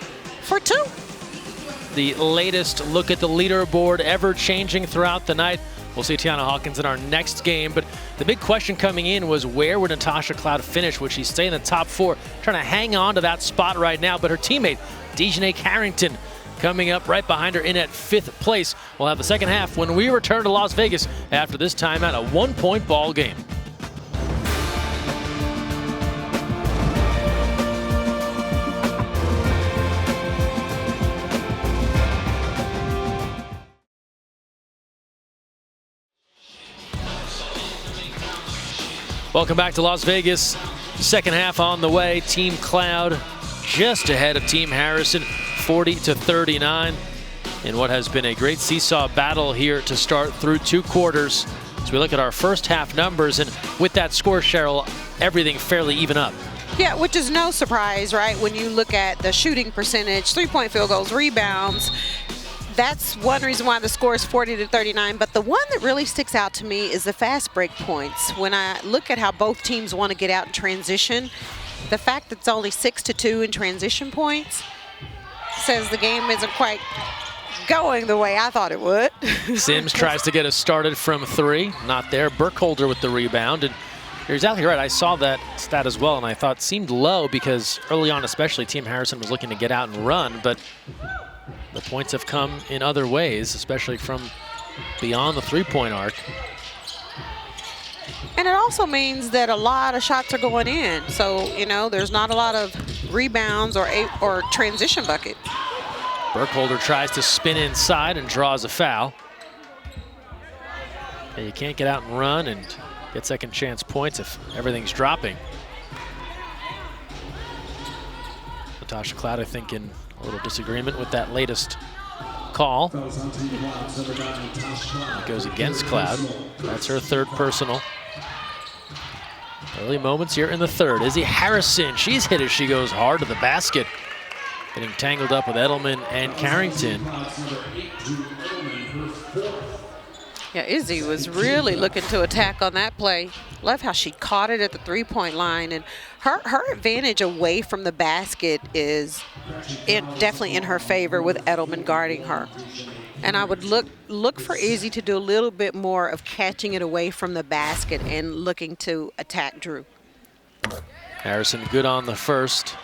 B: for 2.
A: The latest look at the leaderboard, ever changing throughout the night. We'll see Tiana Hawkins in our next game, but the big question coming in was where would Natasha Cloud finish? Would she stay in the top 4? Trying to hang on to that spot right now, but her teammate, Dejanay Carrington, coming up right behind her in at 5th place. We'll have the second half when we return to Las Vegas after this timeout, a 1-point ball game. Welcome back to Las Vegas. Second half on the way. Team Cloud just ahead of Team Harrison, 40-39. In what has been a great seesaw battle here to start through 2 quarters. As we look at our first half numbers, and with that score, Cheryl, everything fairly even up.
B: Yeah, which is no surprise, right? When you look at the shooting percentage, 3-point field goals, rebounds. That's one reason why the score is 40-39, but the one that really sticks out to me is the fast break points. When I look at how both teams want to get out in transition, the fact that it's only 6-2 in transition points says the game isn't quite going the way I thought it would.
A: Sims tries to get us started from 3, not there. Burkholder with the rebound, and you're exactly right. I saw that stat as well, and I thought it seemed low because early on especially Team Harrison was looking to get out and run, but the points have come in other ways, especially from beyond the 3-point arc.
B: And it also means that a lot of shots are going in. So, you know, there's not a lot of rebounds or transition bucket.
A: Burkholder tries to spin inside and draws a foul. And you can't get out and run and get second chance points if everything's dropping. Natasha Cloud, I think, in a little disagreement with that latest call. It goes against Cloud. That's her 3rd personal. Early moments here in the 3rd. Izzy Harrison, she's hit as she goes hard to the basket. Getting tangled up with Edelman and Carrington.
B: Yeah, Izzy was really looking to attack on that play. Love how she caught it at the 3-point line, and her advantage away from the basket is definitely in her favor with Edelman guarding her. And I would look for Izzy to do a little bit more of catching it away from the basket and looking to attack Drew.
A: Harrison good on the first.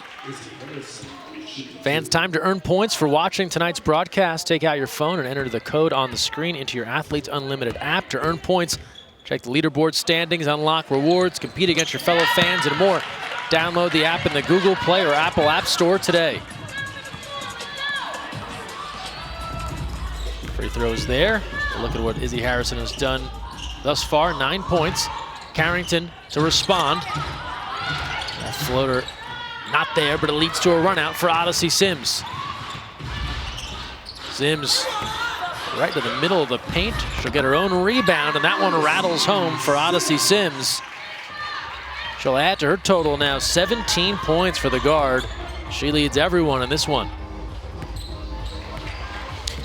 A: Fans, time to earn points for watching tonight's broadcast. Take out your phone and enter the code on the screen into your Athletes Unlimited app to earn points. Check the leaderboard standings, unlock rewards, compete against your fellow fans, and more. Download the app in the Google Play or Apple App Store today. Free throws there. Look at what Izzy Harrison has done thus far, 9 points. Carrington to respond. That floater not there, but it leads to a run out for Odyssey Sims. Sims right to the middle of the paint. She'll get her own rebound, and that one rattles home for Odyssey Sims. She'll add to her total now, 17 points for the guard. She leads everyone in this one.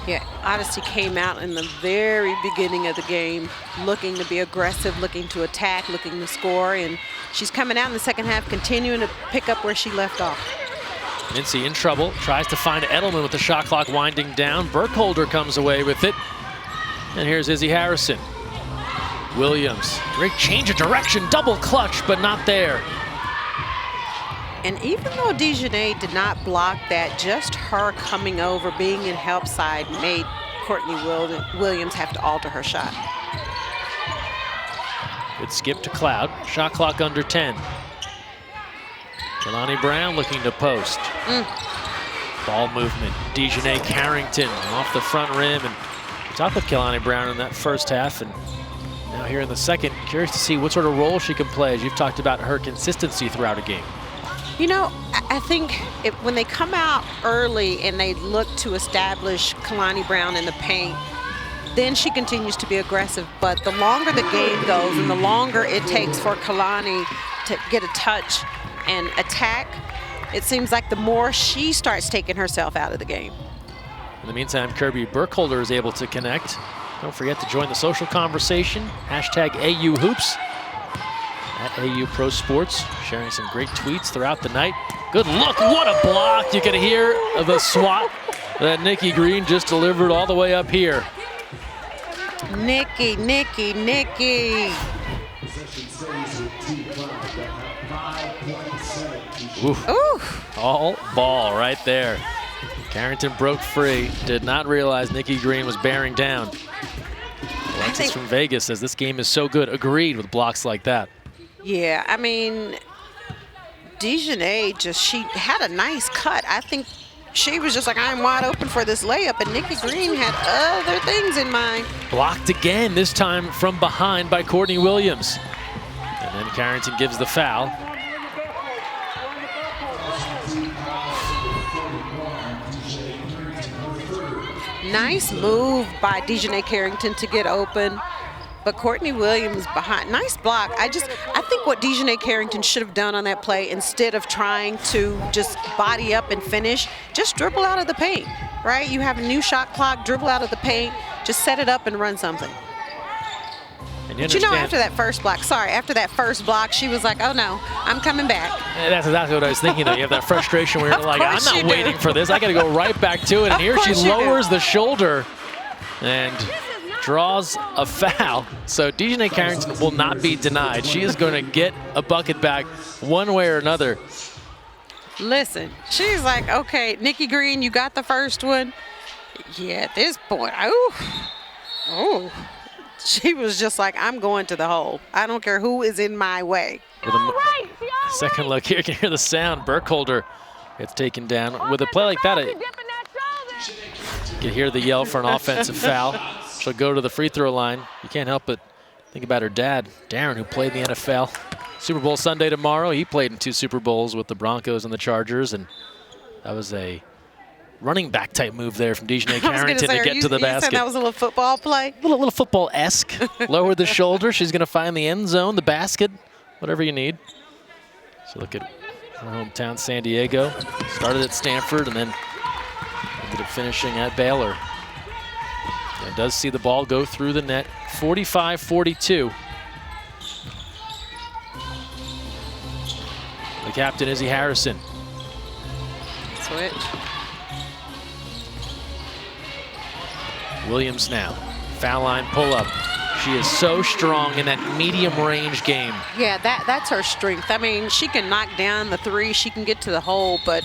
B: Yeah, Odyssey came out in the very beginning of the game looking to be aggressive, looking to attack, looking to score, and she's coming out in the second half, continuing to pick up where she left off.
A: Mincy in trouble, tries to find Edelman with the shot clock winding down. Burkholder comes away with it. And here's Izzy Harrison. Williams, great change of direction, double clutch, but not there.
B: And even though Dejanay did not block that, just her coming over, being in help side, made Courtney Williams have to alter her shot.
A: Good skip to Cloud, shot clock under 10. Kelani Brown looking to post. Ball movement, Dejanay Carrington off the front rim. And we talked with Kelani Brown in that first half, and Now here in the second, curious to see what sort of role she can play, as you've talked about her consistency throughout a game.
B: You know, I think when they come out early and they look to establish Kelani Brown in the paint, then she continues to be aggressive. But the longer the game goes and the longer it takes for Kelani to get a touch and attack, it seems like the more she starts taking herself out of the game.
A: In the meantime, Kirby Burkholder is able to connect. Don't forget to join the social conversation. Hashtag AU Hoops. At AU Pro Sports, sharing some great tweets throughout the night. Good look, what a block. You can hear the swat that Nikki Green just delivered all the way up here.
B: Nikki.
A: Oof.
B: Ooh.
A: All ball right there. Carrington broke free. Did not realize Nikki Green was bearing down. Alexis from Vegas says this game is so good. Agreed with blocks like that.
B: Yeah, I mean, Dejanay she had a nice cut. I think she was just like, I'm wide open for this layup, and Nikki Green had other things in mind.
A: Blocked again, this time from behind by Courtney Williams. And then Carrington gives the foul.
B: Nice move by Dejanay Carrington to get open, but Courtney Williams behind. Nice block. I think what Dejanay Carrington should have done on that play, instead of trying to just body up and finish, just dribble out of the paint, right? You have a new shot clock, dribble out of the paint, just set it up and run something.
A: And
B: you know, after that first block, she was like, oh no, I'm coming back.
A: That's exactly what I was thinking, though. You have that frustration where you're like, I'm not waiting for this. I got to go right back to it. And here she lowers the shoulder and draws a foul. So Dejanay Carrington will not be denied. She is going to get a bucket back one way or another.
B: Listen, she's like, okay, Nikki Green, you got the first one. Yeah, at this point, oh. She was just like, I'm going to the hole. I don't care who is in my way.
A: With a second look here, you can hear the sound. Burkholder gets taken down. With a play like that, you can hear the yell for an offensive foul. She'll go to the free throw line. You can't help but think about her dad, Darren, who played in the NFL. Super Bowl Sunday tomorrow. He played in 2 Super Bowls with the Broncos and the Chargers, and that was a running back type move there from Dejanay Carrington to get to the basket.
B: That was a little football play?
A: A little football-esque. Lower the shoulder. She's going to find the end zone, the basket, whatever you need. So look at her hometown, San Diego. Started at Stanford and then ended up finishing at Baylor. And does see the ball go through the net. 45-42. The captain, Izzy Harrison.
B: Switch.
A: Williams now, foul line pull-up. She is so strong in that medium range game.
B: Yeah, that's her strength. I mean, she can knock down the three, she can get to the hole, but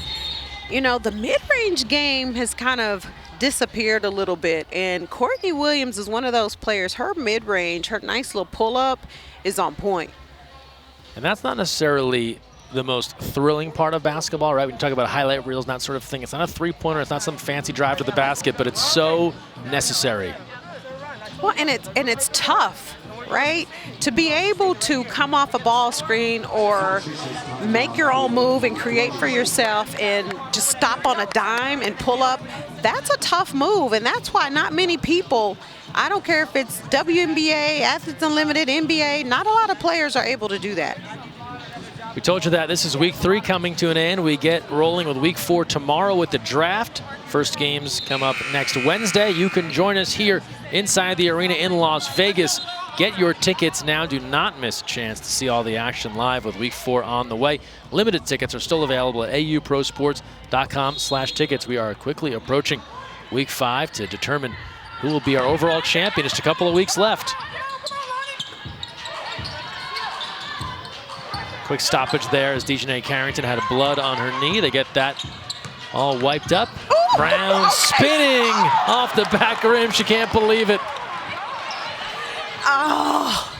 B: you know, the mid-range game has kind of disappeared a little bit, and Courtney Williams is one of those players. Her mid-range, her nice little pull-up is on point.
A: And that's not necessarily the most thrilling part of basketball, right? When you talk about highlight reels and that sort of thing, it's not a three-pointer, it's not some fancy drive to the basket, but it's so necessary.
B: Well, and it's tough, right? To be able to come off a ball screen or make your own move and create for yourself and just stop on a dime and pull up, that's a tough move, and that's why not many people, I don't care if it's WNBA, Athletes Unlimited, NBA, not a lot of players are able to do that.
A: We told you that this is week 3 coming to an end. We get rolling with week 4 tomorrow with the draft. First games come up next Wednesday. You can join us here inside the arena in Las Vegas. Get your tickets now. Do not miss a chance to see all the action live with week 4 on the way. Limited tickets are still available at auprosports.com/tickets. We are quickly approaching week 5 to determine who will be our overall champion. Just a couple of weeks left. Quick stoppage there as Dejanay Carrington had blood on her knee. They get that all wiped up. Brown spinning off the back rim. She can't believe it.
B: Oh.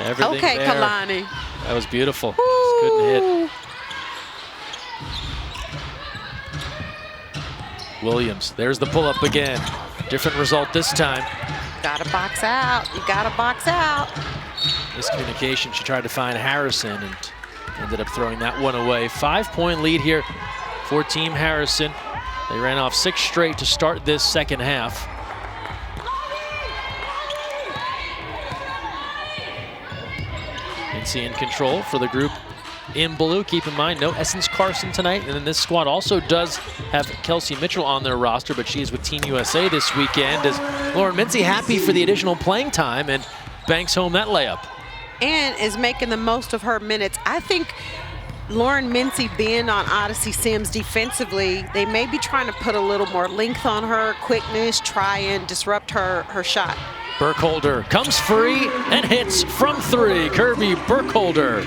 A: Everything
B: okay,
A: there.
B: Kelani.
A: That was beautiful. Just couldn't hit. Williams, there's the pull-up again. Different result this time.
B: Gotta box out. You gotta box out.
A: Miscommunication. She tried to find Harrison and ended up throwing that one away. 5-point lead here for Team Harrison. They ran off 6 straight to start this second half. Mincy in control for the group in blue. Keep in mind, no Essence Carson tonight. And then this squad also does have Kelsey Mitchell on their roster, but she is with Team USA this weekend. As Lauren Mincy happy for the additional playing time and banks home that layup.
B: And is making the most of her minutes. I think Lauren Mincy being on Odyssey Sims defensively, they may be trying to put a little more length on her, quickness, try and disrupt her shot.
A: Burkholder comes free and hits from 3. Kirby Burkholder.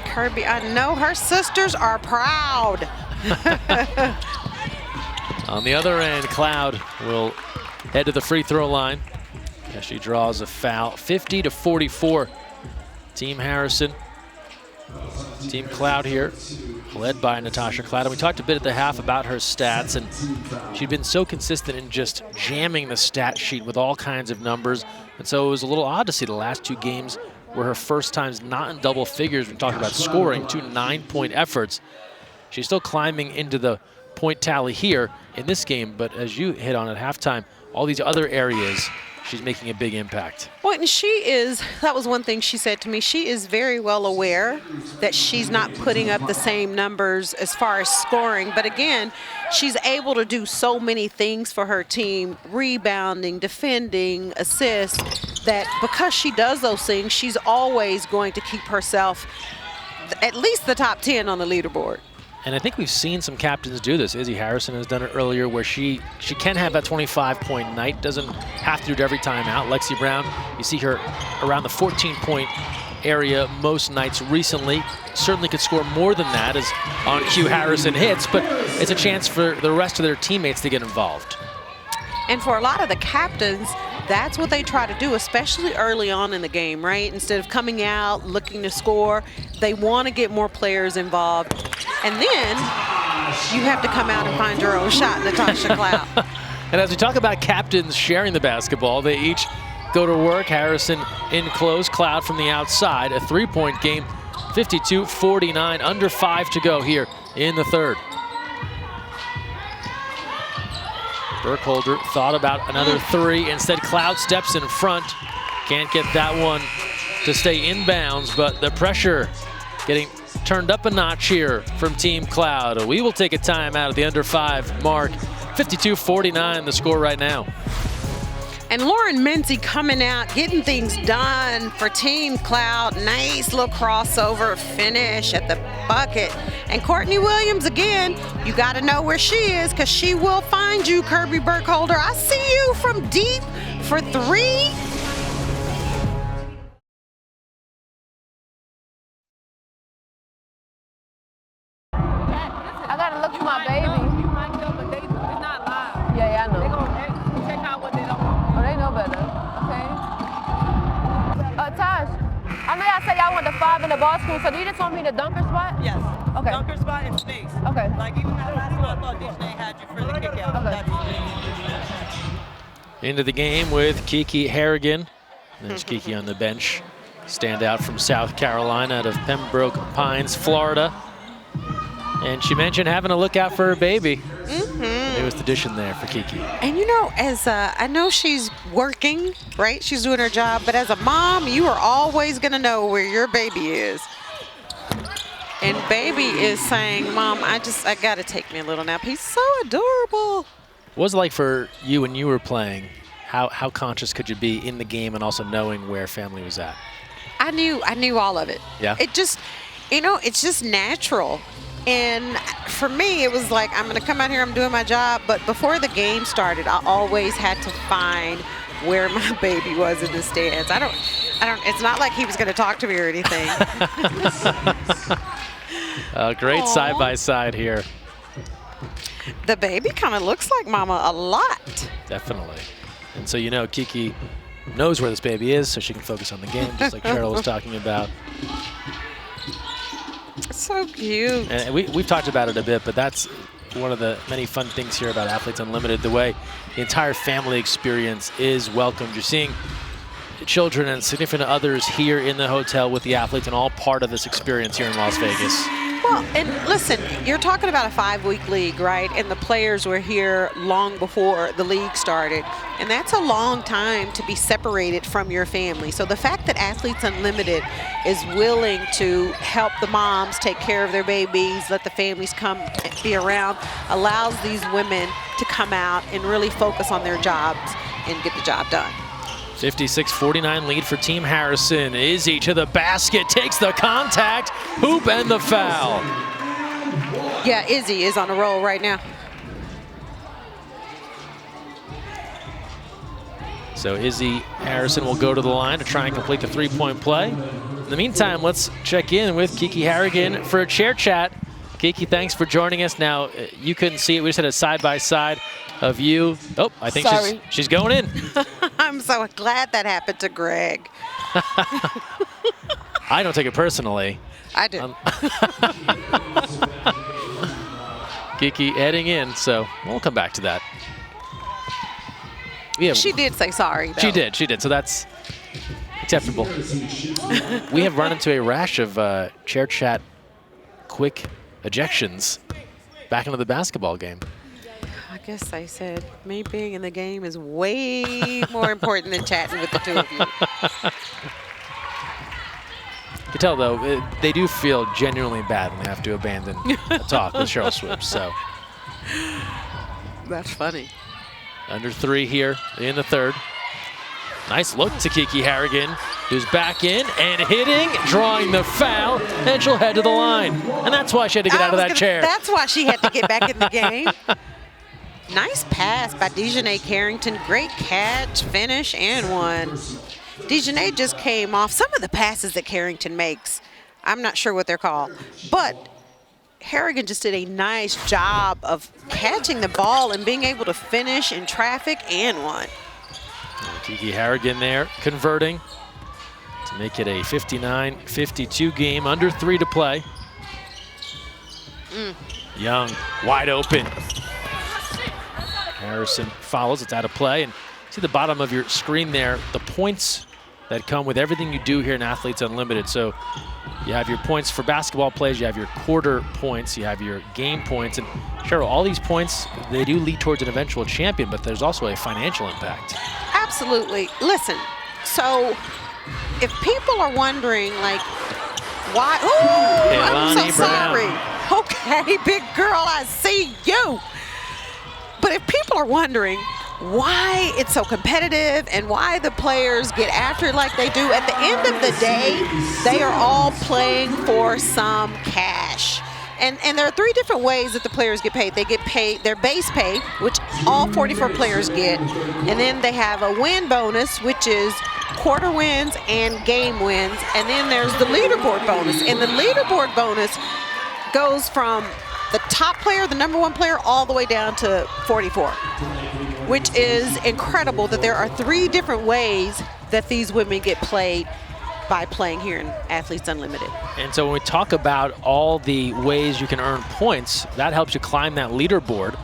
B: Kirby, I know her sisters are proud.
A: On the other end, Cloud will head to the free throw line as she draws a foul. 50-44, Team Harrison. Team Cloud here, led by Natasha Cloud. And we talked a bit at the half about her stats, and she'd been so consistent in just jamming the stat sheet with all kinds of numbers. And so it was a little odd to see the last 2 games were her first times not in double figures. We talked about scoring, 2 9-point efforts. She's still climbing into the point tally here in this game, but as you hit on at halftime, all these other areas, she's making a big impact.
B: Well, and she is, that was one thing she said to me, she is very well aware that she's not putting up the same numbers as far as scoring, but again, she's able to do so many things for her team, rebounding, defending, assists, that because she does those things, she's always going to keep herself at least the top 10 on the leaderboard.
A: And I think we've seen some captains do this. Izzy Harrison has done it earlier, where she can have that 25-point night, doesn't have to do it every time out. Lexi Brown, you see her around the 14-point area most nights recently. Certainly could score more than that as on cue Harrison hits, but it's a chance for the rest of their teammates to get involved.
B: And for a lot of the captains, that's what they try to do, especially early on in the game, right? Instead of coming out, looking to score, they want to get more players involved. And then you have to come out and find your own shot, Natasha Cloud.
A: And as we talk about captains sharing the basketball, they each go to work. Harrison in close, Cloud from the outside. A 3-point game, 52-49, under 5 to go here in the third. Burkholder thought about another 3. Instead, Cloud steps in front. Can't get that one to stay inbounds, but the pressure getting turned up a notch here from Team Cloud. We will take a timeout at the under 5 mark. 52-49 the score right now.
B: And Lauren Mincy coming out, getting things done for Team Cloud. Nice little crossover finish at the bucket. And Courtney Williams, again, you got to know where she is because she will find you, Kirby Burkholder. I see you from deep for 3.
H: I gotta look for my baby. You might know, but it's not live. Yeah, I know. They're gonna check out what they don't know. Oh, they know better. Okay. Tosh, I know y'all said y'all want the 5 in the ball screen, so do you just want me the dunker spot?
M: Yes.
H: Okay.
M: Dunker spot and space.
H: Okay.
M: Like even that last one, I thought DJ had you for the kick out.
H: Okay.
A: Into the game with Kiki Harrigan. There's Kiki on the bench. Standout from South Carolina out of Pembroke Pines, Florida. And she mentioned having to look out for her baby. Newest addition there for Kiki.
B: And you know, as I know she's working, right? She's doing her job, but as a mom, you are always gonna know where your baby is. And baby is saying, Mom, I gotta take me a little nap. He's so adorable.
A: What was it like for you when you were playing? How conscious could you be in the game and also knowing where family was at?
B: I knew all of it.
A: Yeah.
B: It just, you know, it's just natural. And for me, it was like, I'm going to come out here, I'm doing my job. But before the game started, I always had to find where my baby was in the stands. It's not like he was going to talk to me or anything.
A: Great side-by-side here.
B: The baby kind of looks like Mama a lot.
A: Definitely. And so, you know, Kiki knows where this baby is, so she can focus on the game, just like Cheryl was talking about.
B: So cute.
A: And we've talked about it a bit, but that's one of the many fun things here about Athletes Unlimited, the way the entire family experience is welcomed. You're seeing children and significant others here in the hotel with the athletes and all part of this experience here in Las Vegas.
B: Well, and listen, you're talking about a 5-week league, right? And the players were here long before the league started. And that's a long time to be separated from your family. So the fact that Athletes Unlimited is willing to help the moms take care of their babies, let the families come and be around, allows these women to come out and really focus on their jobs and get the job done.
A: 56-49 lead for Team Harrison. Izzy to the basket, takes the contact, hoop, and the foul.
B: Yeah, Izzy is on a roll right now.
A: So Izzy Harrison will go to the line to try and complete the three-point play. In the meantime, let's check in with Kiki Harrigan for a chair chat. Kiki, thanks for joining us. Now, you couldn't see it. We just had a side-by-side of you. Oh, I think she's going in.
B: I'm so glad that happened to Greg.
A: I don't take it personally.
B: I do.
A: Kiki heading in, so we'll come back to that. Yeah,
B: she did say sorry, though.
A: She did, so that's acceptable. We have run into a rash of chair chat quick ejections back into the basketball game.
B: I guess I said me being in the game is way more important than chatting with the two of you.
A: You can tell, though, they do feel genuinely bad when they have to abandon a talk with Cheryl Swoops. So
B: that's funny.
A: Under 3 here in the third. Nice look to Kiki Harrigan, who's back in and hitting, drawing the foul, and she'll head to the line. And that's why she had to get out of that chair.
B: That's why she had to get back in the game. Nice pass by Dejanay Carrington. Great catch, finish, and one. Dejanay just came off some of the passes that Carrington makes. I'm not sure what they're called, but Harrigan just did a nice job of catching the ball and being able to finish in traffic and one.
A: Kiki Harrigan there converting to make it a 59-52 game, under 3 to play. Young, wide open. Harrison follows, it's out of play. And see the bottom of your screen there, the points that come with everything you do here in Athletes Unlimited. So you have your points for basketball plays, you have your quarter points, you have your game points. And Cheryl, all these points, they do lead towards an eventual champion, but there's also a financial impact.
B: Absolutely. Listen, so if people are wondering, like, why? Oh, I'm so sorry. Okay, big girl, I see you. But if people are wondering why it's so competitive and why the players get after it like they do, at the end of the day, they are all playing for some cash. And there are 3 different ways that the players get paid. They get paid their base pay, which all 44 players get. And then they have a win bonus, which is quarter wins and game wins. And then there's the leaderboard bonus. And the leaderboard bonus goes from the top player, the #1 player, all the way down to 44, which is incredible that there are 3 different ways that these women get played by playing here in Athletes Unlimited.
A: And so when we talk about all the ways you can earn points, that helps you climb that leaderboard.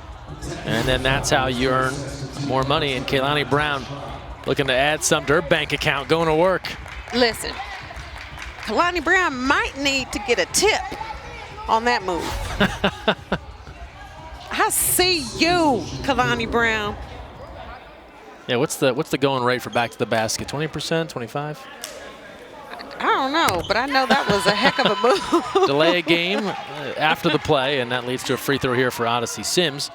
A: And then that's how you earn more money. And Kelani Brown looking to add some to her bank account, going to work.
B: Listen, Kelani Brown might need to get a tip on that move. I see you, Kelani Brown.
A: Yeah, what's the going rate for back to the basket? 20%, 25?
B: I don't know, but I know that was a heck of a move.
A: Delay a game after the play, and that leads to a free throw here for Odyssey Sims,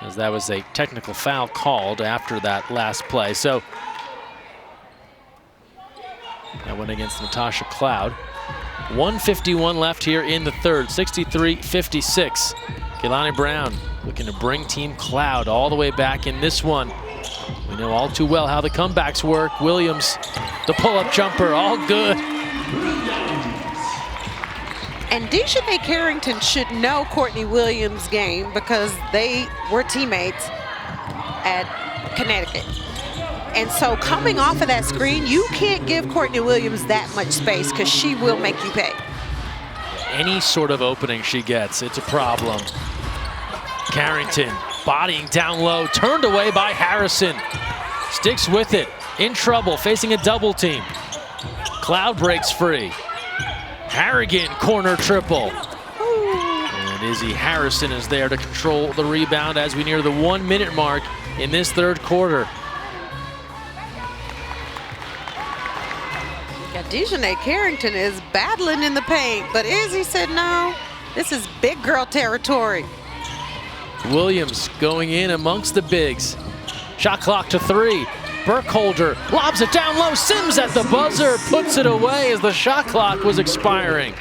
A: as that was a technical foul called after that last play. So that went against Natasha Cloud. 1:51 left here in the third, 63-56. Kelani Brown looking to bring Team Cloud all the way back in this one. We know all too well how the comebacks work. Williams, the pull-up jumper, all good.
B: And Dejanay Carrington should know Courtney Williams' game because they were teammates at Connecticut. And so coming off of that screen, you can't give Courtney Williams that much space because she will make you pay.
A: any sort of opening she gets, it's a problem. Carrington bodying down low, turned away by Harrison. Sticks with it, in trouble, facing a double team. Cloud breaks free. Harrigan corner triple. And Izzy Harrison is there to control the rebound as we near the 1 minute mark in this third quarter.
B: Yeah, Dejanay Carrington is battling in the paint, but Izzy said no, this is big girl territory.
A: Williams going in amongst the bigs. Shot clock to 3. Burkholder lobs it down low. Sims at the buzzer, puts it away as the shot clock was expiring.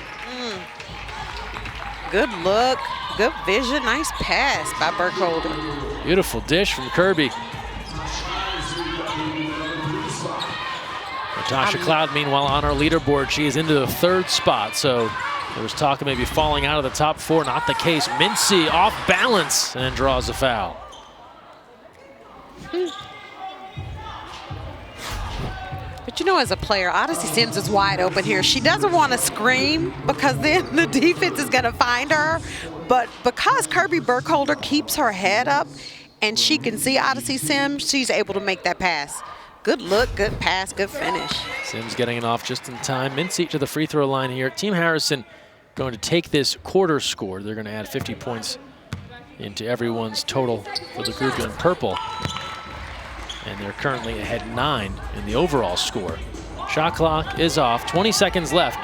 B: Good look, good vision, nice pass by Burkholder.
A: Beautiful dish from Kirby. Natasha Cloud, meanwhile, on our leaderboard, she is into the 3rd spot, so there was talk of maybe falling out of the top 4. Not the case. Mincy off balance and draws a foul.
B: But you know, as a player, Odyssey Sims is wide open here. She doesn't want to scream because then the defense is going to find her. But because Kirby Burkholder keeps her head up and she can see Odyssey Sims, she's able to make that pass. Good look, good pass, good finish.
A: Sims getting it off just in time. Mincy to the free throw line here. Team Harrison going to take this quarter score. They're going to add 50 points into everyone's total for the group in purple. And they're currently ahead 9 in the overall score. Shot clock is off. 20 seconds left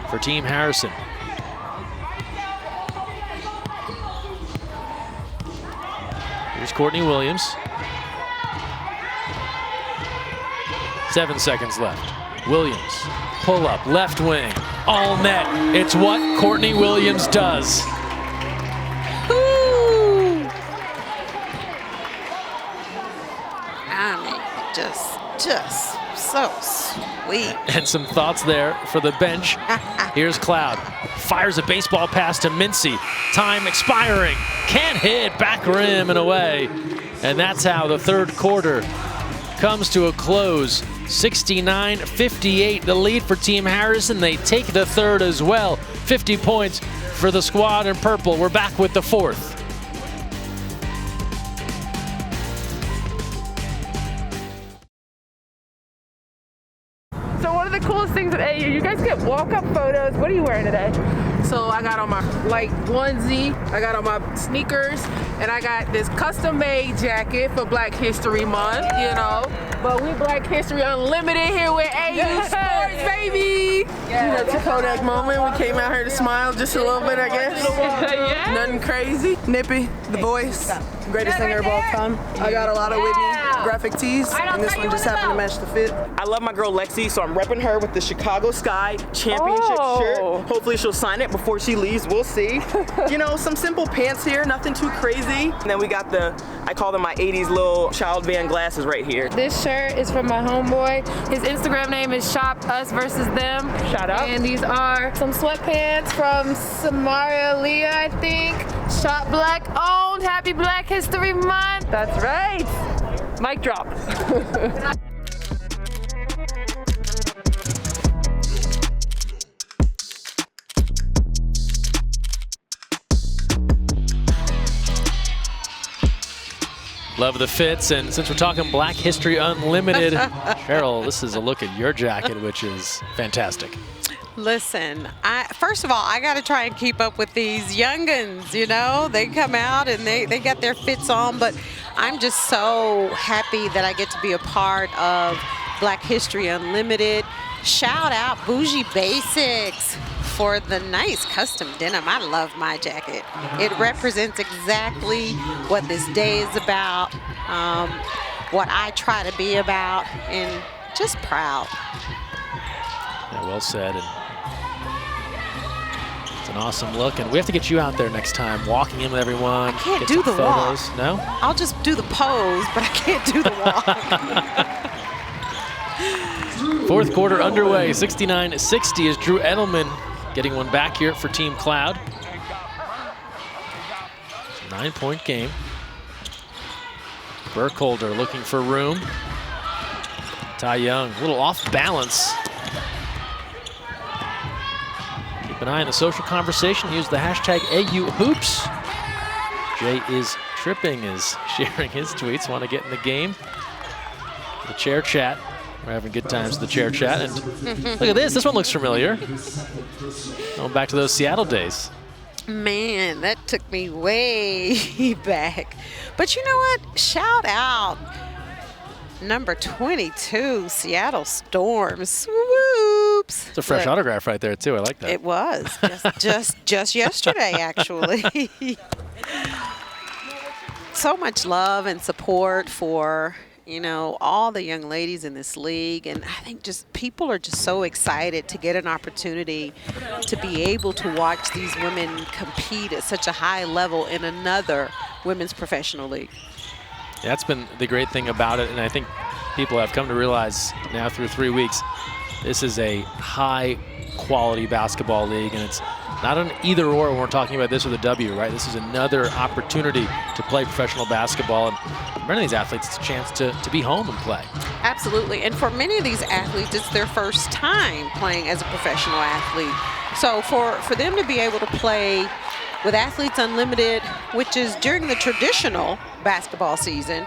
A: for Team Harrison. Here's Courtney Williams. 7 seconds left. Williams, pull up, left wing, all net. It's what Courtney Williams does.
B: Ooh. I mean, just so sweet.
A: And some thoughts there for the bench. Here's Cloud. Fires a baseball pass to Mincy. Time expiring. Can't hit. Back rim and away. And that's how the third quarter comes to a close. 69-58, the lead for Team Harrison. They take the third as well. 50 points for the squad in purple. We're back with the fourth.
H: So one of the coolest things at AU, you guys get walk-up photos. What are you wearing today?
K: So I got on my onesie, I got on my sneakers, and I got this custom-made jacket for Black History Month, you know. But we Black History Unlimited here with AU Sports, baby! Yeah. You know, to Kodak moment, we came out here to smile just a little bit, I guess.
H: Yeah.
K: Nothing crazy. Nippy, the voice, greatest singer of all time. I got a lot of Whitney graphic tees, and this one just happened to match the fit.
M: I love my girl Lexi, so I'm repping her with the Chicago Sky Championship shirt. Hopefully she'll sign it before she leaves, we'll see. You know, some simple pants here, nothing too crazy. And then we got I call them my 80s little child van glasses right here.
H: This shirt is from my homeboy. His Instagram name is Shop Us Versus Them. Shout out. And these are some sweatpants from Samaria Leah, I think. Shop Black owned. Happy Black History Month. That's right. Mic drop.
A: Love the fits, and since we're talking Black History Unlimited, Cheryl, this is a look at your jacket, which is fantastic.
B: Listen, first of all, I got to try and keep up with these young'uns, you know. They come out and they got their fits on, but I'm just so happy that I get to be a part of Black History Unlimited. Shout out Bougie Basics for the nice custom denim. I love my jacket. It represents exactly what this day is about, what I try to be about, and just proud.
A: Yeah, well said. And it's an awesome look, and we have to get you out there next time, walking in with everyone.
B: I can't do the walk.
A: No?
B: I'll just do the pose, but I can't do the walk.
A: Fourth quarter underway, 69-60 is Drew Edelman getting one back here for Team Cloud. 9-point game. Burkholder looking for room. Ty Young, a little off balance. Keep an eye on the social conversation. Use the hashtag AUHoops. Jay is tripping, is sharing his tweets. Want to get in the game. The chair chat. We're having good times with the chair chat. And look at this. This one looks familiar. Going back to those Seattle days.
B: Man, that took me way back. But you know what? Shout out number 22, Seattle Storms. Whoops.
A: It's a fresh autograph right there, too. I like that.
B: It was. Just yesterday, actually. So much love and support for, you know, all the young ladies in this league. And I think just people are just so excited to get an opportunity to be able to watch these women compete at such a high level in another women's professional league.
A: Yeah, that's been the great thing about it. And I think people have come to realize now through 3 weeks, this is a high quality basketball league. And it's not an either or when we're talking about this or the W, right? This is another opportunity to play professional basketball. And for many of these athletes, it's a chance to be home and play.
B: Absolutely. And for many of these athletes, it's their first time playing as a professional athlete. So for them to be able to play with Athletes Unlimited, which is during the traditional basketball season,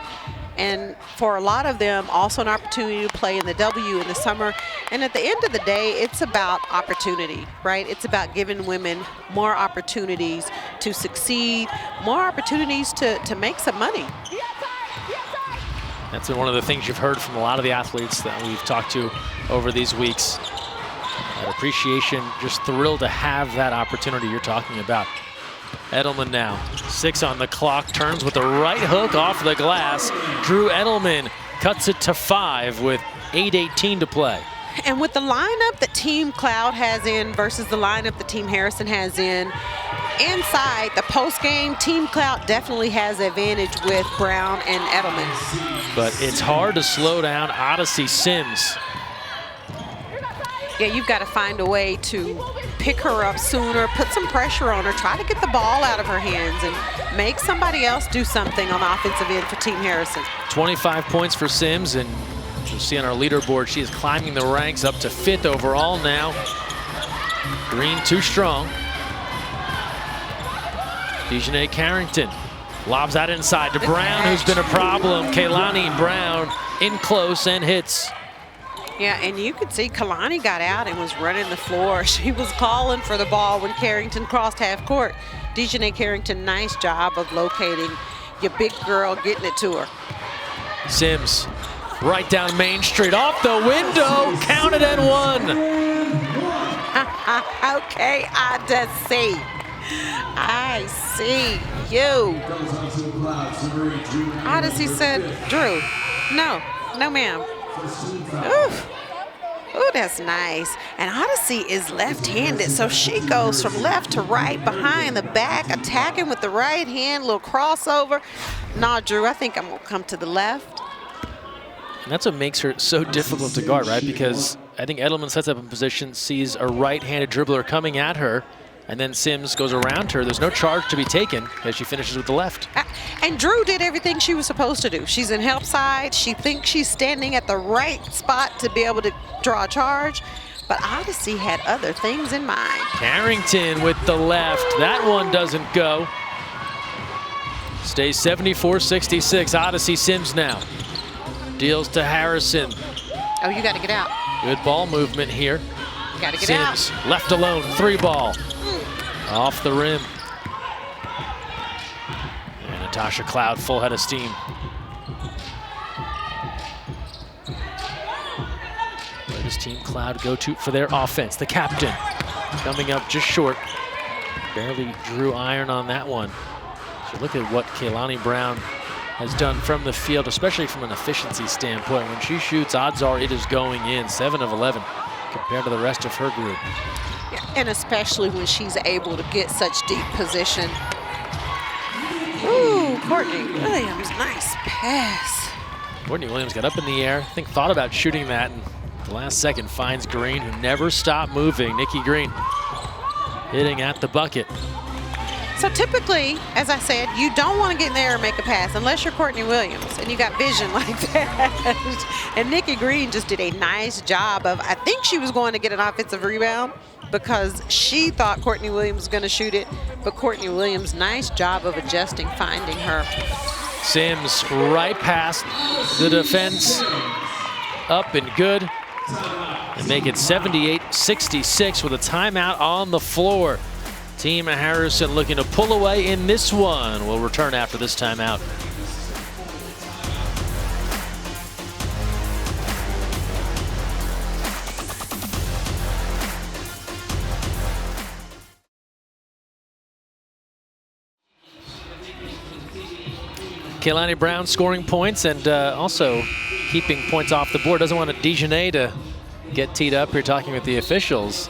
B: and for a lot of them, also an opportunity to play in the W in the summer. And at the end of the day, it's about opportunity, right? It's about giving women more opportunities to succeed, more opportunities to make some money.
A: That's been one of the things you've heard from a lot of the athletes that we've talked to over these weeks. That appreciation, just thrilled to have that opportunity you're talking about. Edelman now, 6 on the clock, turns with the right hook off the glass. Drew Edelman cuts it to 5 with 8:18 to play.
B: And with the lineup that Team Cloud has in versus the lineup that Team Harrison has in, inside the post-game, Team Cloud definitely has the advantage with Brown and Edelman.
A: But it's hard to slow down Odyssey Sims.
B: Yeah, you've got to find a way to pick her up sooner, put some pressure on her, try to get the ball out of her hands and make somebody else do something on the offensive end for Team Harrison.
A: 25 points for Sims, and you'll see on our leaderboard, she is climbing the ranks up to 5th overall now. Green too strong. Dejanay Carrington lobs that inside to Brown, who's been a problem. Kelani Brown in close and hits.
B: Yeah, and you could see Kelani got out and was running the floor. She was calling for the ball when Carrington crossed half court. Dejanay Carrington, nice job of locating your big girl, getting it to her.
A: Sims right down Main Street, off the window, counted and one.
B: Okay, Odyssey. I see you. Odyssey said, Drew, no ma'am. Ooh, that's nice. And Odyssey is left-handed, so she goes from left to right, behind the back, attacking with the right hand, little crossover. Nah, Drew, I think I'm going to come to the left.
A: And that's what makes her so difficult to guard, right? Because I think Edelman sets up in position, sees a right-handed dribbler coming at her, and then Sims goes around her. There's no charge to be taken as she finishes with the left.
B: And Drew did everything she was supposed to do. She's in help side. She thinks she's standing at the right spot to be able to draw a charge. But Odyssey had other things in mind.
A: Carrington with the left. That one doesn't go. Stays 74-66. Odyssey Sims now. Deals to Harrison.
B: Oh, you got to get out.
A: Good ball movement here.
B: Got to get
A: Sims
B: out.
A: left alone, 3 ball. Off the rim. And Natasha Cloud, full head of steam. Where does Team Cloud go to for their offense? The captain coming up just short. Barely drew iron on that one. So look at what Kelani Brown has done from the field, especially from an efficiency standpoint. When she shoots, odds are it is going in. 7 of 11 compared to the rest of her group.
B: And especially when she's able to get such deep position. Ooh, Courtney Williams, nice pass.
A: Courtney Williams got up in the air, I think thought about shooting that, and the last second finds Green, who never stopped moving. Nikki Green hitting at the bucket.
B: So typically, as I said, you don't want to get in there and make a pass unless you're Courtney Williams and you got vision like that. And Nikki Green just did a nice job of, I think she was going to get an offensive rebound because she thought Courtney Williams was going to shoot it, but Courtney Williams, nice job of adjusting, finding her.
A: Sims right past the defense, up and good, and make it 78-66 with a timeout on the floor. Team Harrison looking to pull away in this one. We'll return after this timeout. Kelani Brown scoring points and also keeping points off the board. Doesn't want Dejanay to get teed up here talking with the officials.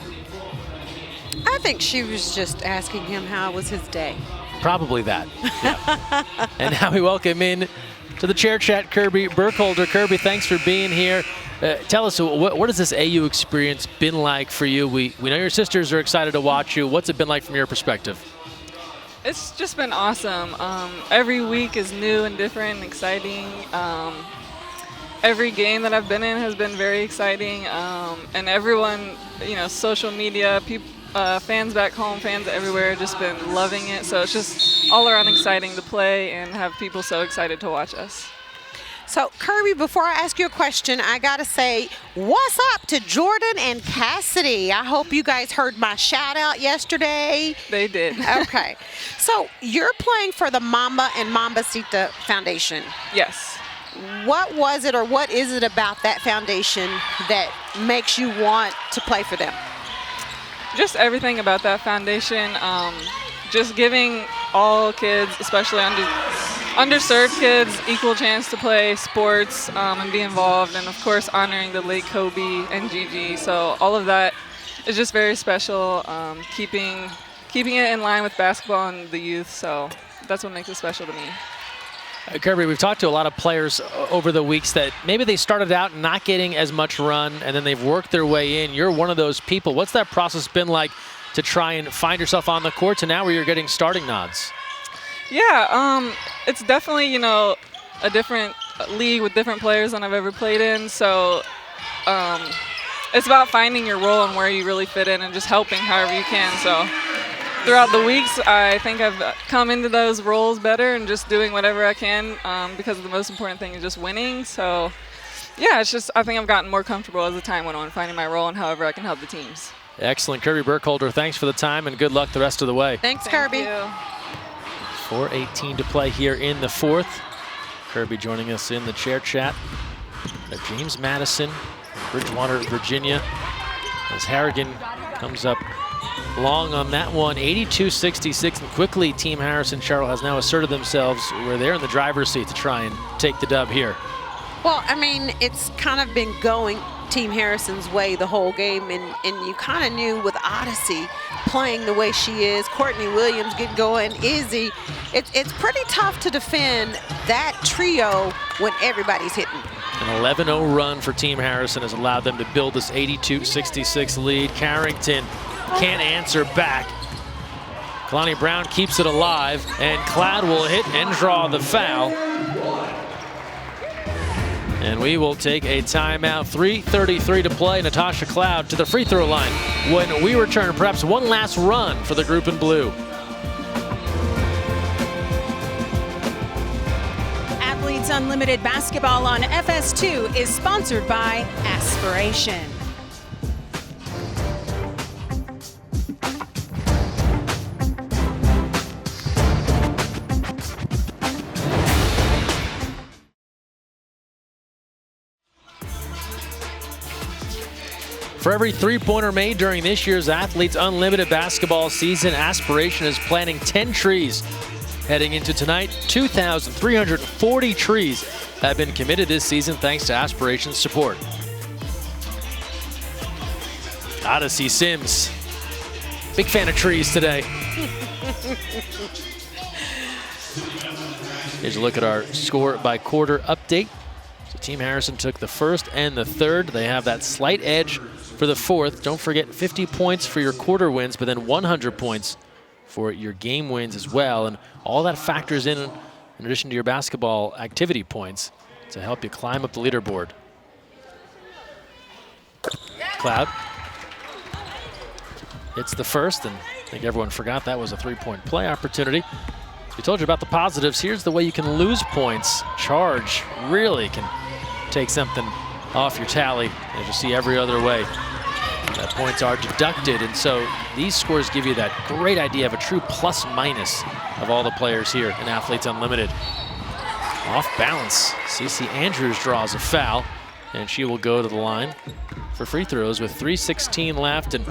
B: I think she was just asking him how was his day.
A: Probably that. Yeah. And now we welcome in to the chair chat Kirby Burkholder. Kirby, thanks for being here. Tell us, what has this AU experience been like for you? We know your sisters are excited to watch you. What's it been like from your perspective?
N: It's just been awesome. Every week is new and different and exciting. Every game that I've been in has been very exciting. And everyone, social media, people, fans back home, fans everywhere, just been loving it. So it's just all around exciting to play and have people so excited to watch us.
B: So, Kirby, before I ask you a question, I got to say, what's up to Jordan and Cassidy? I hope you guys heard my shout out yesterday.
N: They did.
B: Okay. So, you're playing for the Mamba and Mambacita Foundation.
N: Yes.
B: What was it or what is it about that foundation that makes you want to play for them?
N: Just everything about that foundation. Just giving all kids, especially underserved kids, equal chance to play sports and be involved, and of course honoring the late Kobe and Gigi. So all of that is just very special, keeping it in line with basketball and the youth. So that's what makes it special to me.
A: Kirby, we've talked to a lot of players over the weeks that maybe they started out not getting as much run and then they've worked their way in. You're one of those people. What's that process been like to try and find yourself on the court to now where you're getting starting nods?
N: Yeah, it's definitely, a different league with different players than I've ever played in. So it's about finding your role and where you really fit in and just helping however you can. So throughout the weeks, I think I've come into those roles better and just doing whatever I can because the most important thing is just winning. So yeah, it's just I think I've gotten more comfortable as the time went on, finding my role and however I can help the teams.
A: Excellent. Kirby Burkholder, thanks for the time and good luck the rest of the way.
B: Thanks, Kirby.
N: Thank you.
A: 4:18 to play here in the fourth. Kirby joining us in the chair chat. James Madison, Bridgewater, Virginia. As Harrigan comes up long on that one, 82-66, and quickly Team Harrison Charlotte has now asserted themselves where they're in the driver's seat to try and take the dub here.
B: Well, I mean, it's kind of been going Team Harrison's way the whole game, and you kind of knew with Odyssey playing the way she is, Courtney Williams getting going, Izzy, it's pretty tough to defend that trio when everybody's hitting.
A: An 11-0 run for Team Harrison has allowed them to build this 82-66 lead. Carrington can't answer back. Kelani Brown keeps it alive, and Cloud will hit and draw the foul. And we will take a timeout. 3:33 to play. Natasha Cloud to the free throw line. When we return, perhaps one last run for the group in blue.
C: Athletes Unlimited Basketball on FS2 is sponsored by Aspiration.
A: For every three-pointer made during this year's Athletes Unlimited basketball season, Aspiration is planting 10 trees. Heading into tonight, 2,340 trees have been committed this season thanks to Aspiration's support. Odyssey Sims, big fan of trees today. Here's a look at our score by quarter update. So Team Harrison took the first and the third. They have that slight edge for the fourth. Don't forget 50 points for your quarter wins, but then 100 points for your game wins as well. And all that factors in addition to your basketball activity points, to help you climb up the leaderboard. Cloud hits the first, and I think everyone forgot that was a three-point play opportunity. We told you about the positives. Here's the way you can lose points. Charge really can take something off your tally, as you see every other way. That points are deducted, and so these scores give you that great idea of a true plus-minus of all the players here in Athletes Unlimited. Off balance, Cece Andrews draws a foul, and she will go to the line for free throws with 3:16 left, and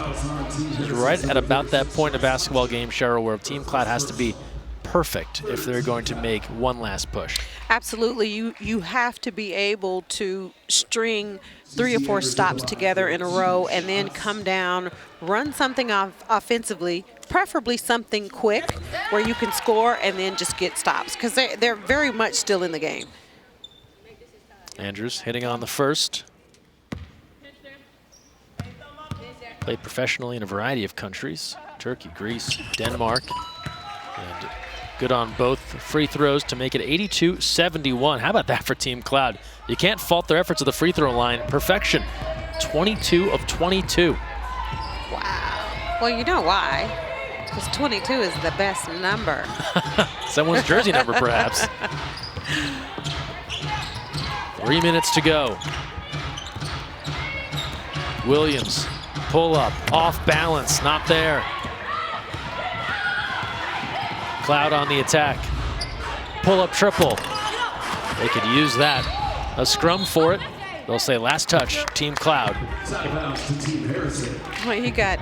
A: right at about that point in a basketball game, Cheryl, where Team Cloud has to be perfect if they're going to make one last push.
B: Absolutely. You have to be able to string 3 or 4 stops together in a row and then come down, run something offensively, preferably something quick where you can score and then just get stops, because they're very much still in the game.
A: Andrews hitting on the first. Played professionally in a variety of countries, Turkey, Greece, Denmark, and good on both free throws to make it 82-71. How about that for Team Cloud? You can't fault their efforts at the free throw line. Perfection, 22 of 22.
B: Wow. Well, you know why? Because 22 is the best number.
A: Someone's jersey number, perhaps. 3 minutes to go. Williams, pull up, off balance, not there. Cloud on the attack. Pull up triple. They could use that. A scrum for it. They'll say last touch, Team Cloud.
B: Well, you got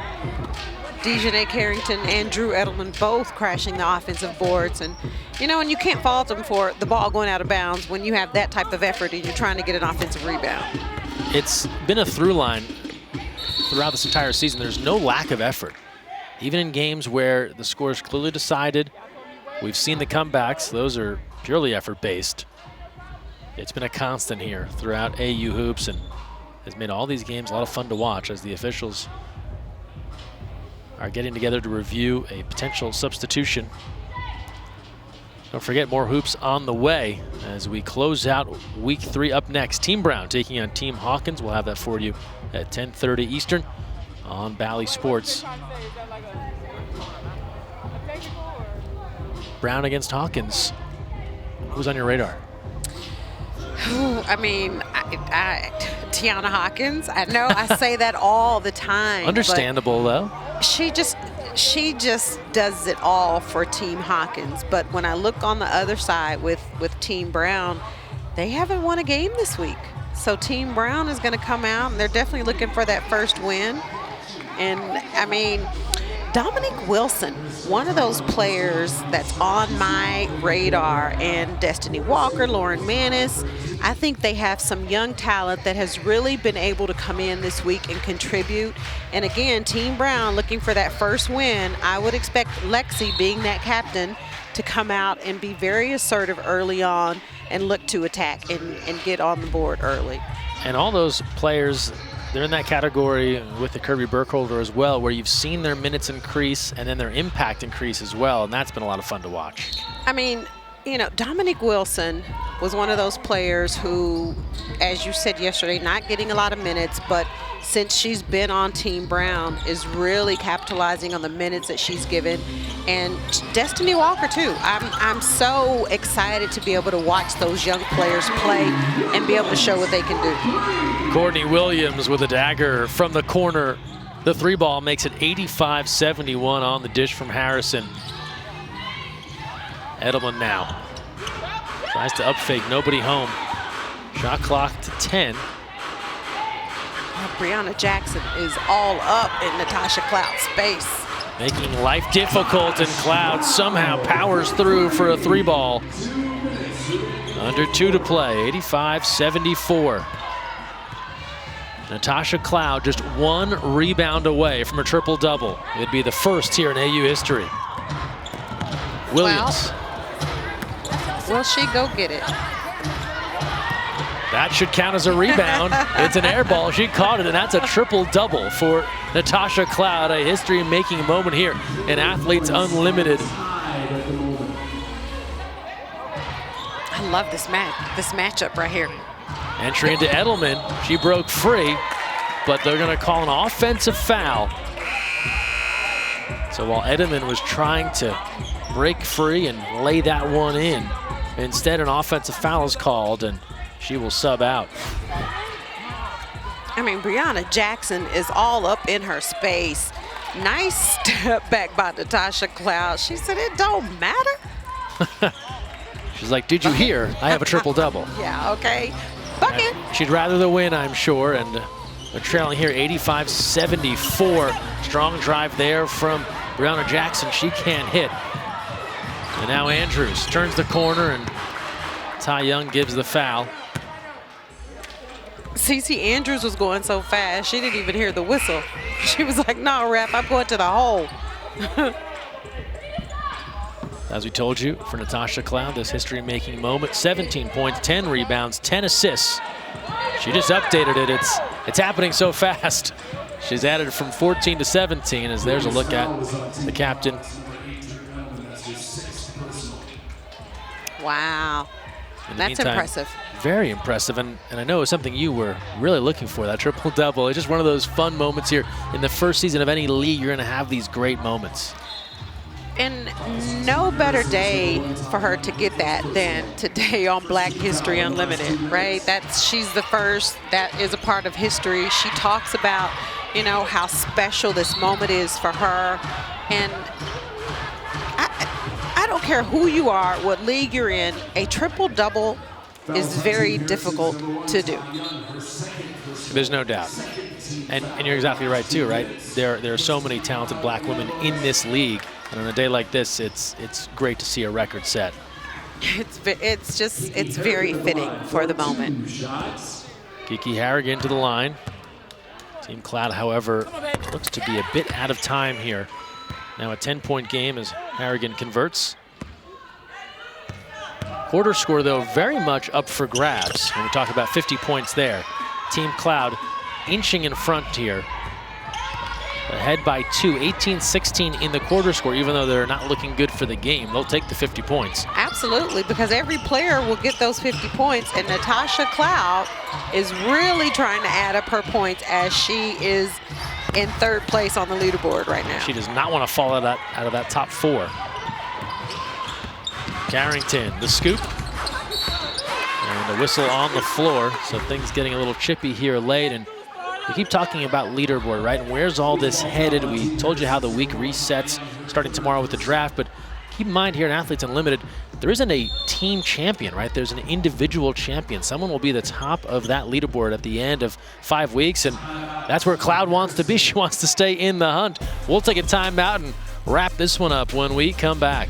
B: Dejanay Carrington and Drew Edelman both crashing the offensive boards. And, you know, and you can't fault them for the ball going out of bounds when you have that type of effort and you're trying to get an offensive rebound.
A: It's been a through line throughout this entire season. There's no lack of effort. Even in games where the score is clearly decided, we've seen the comebacks. Those are purely effort-based. It's been a constant here throughout AU hoops and has made all these games a lot of fun to watch as the officials are getting together to review a potential substitution. Don't forget, more hoops on the way as we close out week 3. Up next, Team Brown taking on Team Hawkins. We'll have that for you at 10:30 Eastern on Bally Sports. Brown against Hawkins. Who's on your radar?
B: I mean, Tiana Hawkins. I know I say that all the time.
A: Understandable, though.
B: She just does it all for Team Hawkins. But when I look on the other side with Team Brown, they haven't won a game this week. So Team Brown is going to come out, and they're definitely looking for that first win. And, I mean, Dominique Wilson, one of those players that's on my radar, and Destiny Walker, Lauren Manis. I think they have some young talent that has really been able to come in this week and contribute. And again, Team Brown looking for that first win. I would expect Lexi, being that captain, to come out and be very assertive early on and look to attack and get on the board early.
A: And all those players, they're in that category with the Kirby Burkholder as well, where you've seen their minutes increase and then their impact increase as well, and that's been a lot of fun to watch.
B: I mean, you know, Dominique Wilson was one of those players who, as you said yesterday, not getting a lot of minutes, but since she's been on Team Brown, is really capitalizing on the minutes that she's given. And Destiny Walker, too. I'm so excited to be able to watch those young players play and be able to show what they can do.
A: Courtney Williams with a dagger from the corner. The 3 ball makes it 85-71 on the dish from Harrison. Edelman now tries to up fake, nobody home. Shot clock to 10.
B: Brianna Jackson is all up in Natasha Cloud's space.
A: Making life difficult, and Cloud somehow powers through for a 3 ball. Under 2 to play, 85-74. Natasha Cloud just 1 rebound away from a triple-double. It'd be the first here in AU history. Williams.
B: Will she go get it?
A: That should count as a rebound. It's an air ball. She caught it, and that's a triple-double for Natasha Cloud, a history-making moment here in Athletes Unlimited.
B: I love this matchup right here.
A: Entry into Edelman. She broke free, but they're going to call an offensive foul. So while Edelman was trying to break free and lay that one in, instead an offensive foul is called, and she will sub out.
B: I mean, Brianna Jackson is all up in her space. Nice step back by Natasha Cloud. She said it don't matter.
A: She's like, did you hear? I have a triple-double.
B: Yeah, okay. Bucket.
A: She'd rather the win, I'm sure, and they're trailing here 85-74. Strong drive there from Brianna Jackson. She can't hit. And now Andrews turns the corner, and Ty Young gives the foul.
B: Cece Andrews was going so fast, she didn't even hear the whistle. She was like, no, ref, I'm going to the hole.
A: As we told you, for Natasha Cloud, this history-making moment, 17 points, 10 rebounds, 10 assists. She just updated it. It's happening so fast. She's added it from 14 to 17, as there's a look at the captain.
B: Wow. That's
A: meantime,
B: impressive.
A: Very impressive, and I know it was something you were really looking for, that triple-double. It's just one of those fun moments here. In the first season of any league, you're going to have these great moments.
B: And no better day for her to get that than today on Black History Unlimited, right? She's the first that is a part of history. She talks about, you know, how special this moment is for her. And I don't care who you are, what league you're in, a triple-double is very difficult to do.
A: There's no doubt. And you're exactly right, too, right? There are so many talented black women in this league. And on a day like this, it's great to see a record set.
B: It's very fitting for the moment.
A: Kiki Harrigan to the line. Team Cloud, however, looks to be a bit out of time here. Now a 10-point game as Harrigan converts. Quarter score, though, very much up for grabs when we talk about 50 points there. Team Cloud inching in front here. Ahead by 2, 18-16 in the quarter score, even though they're not looking good for the game. They'll take the 50 points.
B: Absolutely, because every player will get those 50 points, and Natasha Cloud is really trying to add up her points as she is in third place on the leaderboard right now.
A: She does not want to fall out of that top 4. Carrington, the scoop. And a whistle on the floor, so things getting a little chippy here late. And we keep talking about leaderboard, right? And where's all this headed? We told you how the week resets starting tomorrow with the draft, but keep in mind here in Athletes Unlimited, there isn't a team champion, right? There's an individual champion. Someone will be the top of that leaderboard at the end of 5 weeks, and that's where Cloud wants to be. She wants to stay in the hunt. We'll take a timeout and wrap this one up when we come back.